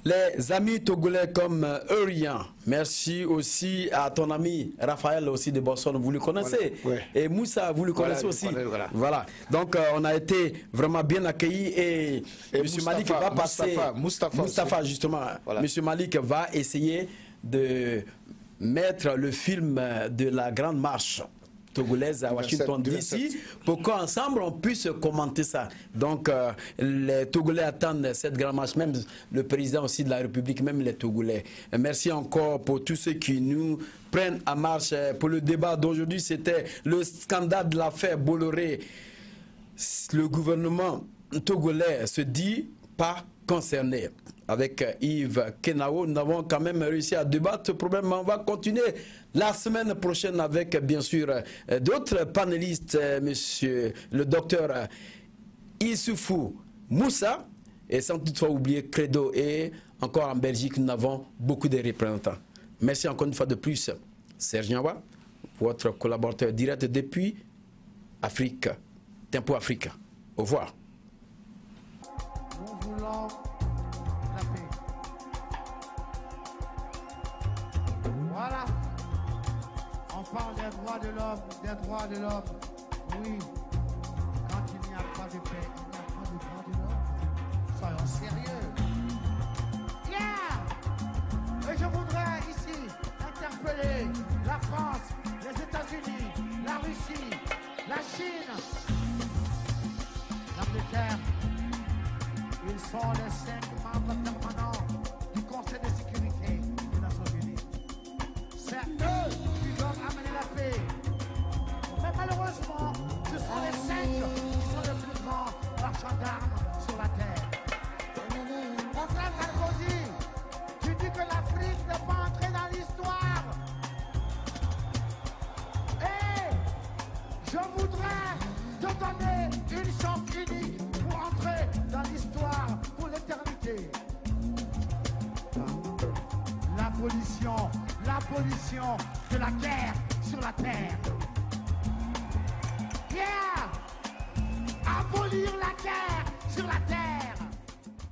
les amis togolais comme Eurien. Merci aussi à ton ami Raphaël aussi de Boston, vous le connaissez. Voilà, ouais. Et Moussa, vous le connaissez aussi. Voilà. Donc on a été vraiment bien accueillis et M. Malik va passer. Moustapha justement. Voilà. M. Malik va essayer de mettre le film de la grande marche togolaise à Washington DC pour qu'ensemble on puisse commenter ça. Donc les Togolais attendent cette grande marche, même le président aussi de la République, même les Togolais. Merci encore pour tous ceux qui nous prennent en marche pour le débat d'aujourd'hui. C'était le scandale de l'affaire Bolloré. Le gouvernement togolais se dit pas concerné. Avec Yves Kenao, nous avons quand même réussi à débattre ce problème. On va continuer la semaine prochaine avec, bien sûr, d'autres panélistes, monsieur le docteur Issoufou Moussa, et sans toutefois oublier Credo. Et encore en Belgique, nous avons beaucoup de représentants. Merci encore une fois de plus, Serge Nyawa, votre collaborateur direct depuis Afrique, Tempo Afrique. Au revoir. Nous voulons la paix. Voilà. On parle des droits de l'homme, des droits de l'homme. Oui. Quand il n'y a pas de paix, il n'y a pas de droits de l'homme. Soyons sérieux. Yeah! Et je voudrais ici interpeller la France, les États-Unis, la Russie, la Chine, l'Angleterre. Ils sont les 5 membres permanents du Conseil de sécurité des Nations Unies. C'est eux qui doivent amener la paix. Mais malheureusement, ce sont les 5 qui sont les plus grands marchands d'armes sur la terre. Mon frère Sarkozy, tu dis que l'Afrique n'est pas entrée dans l'histoire. Et je voudrais te donner une chance unique pour entrer dans l'histoire pour l'éternité. L'abolition de la guerre sur la terre. Yeah! Abolir la guerre sur la terre.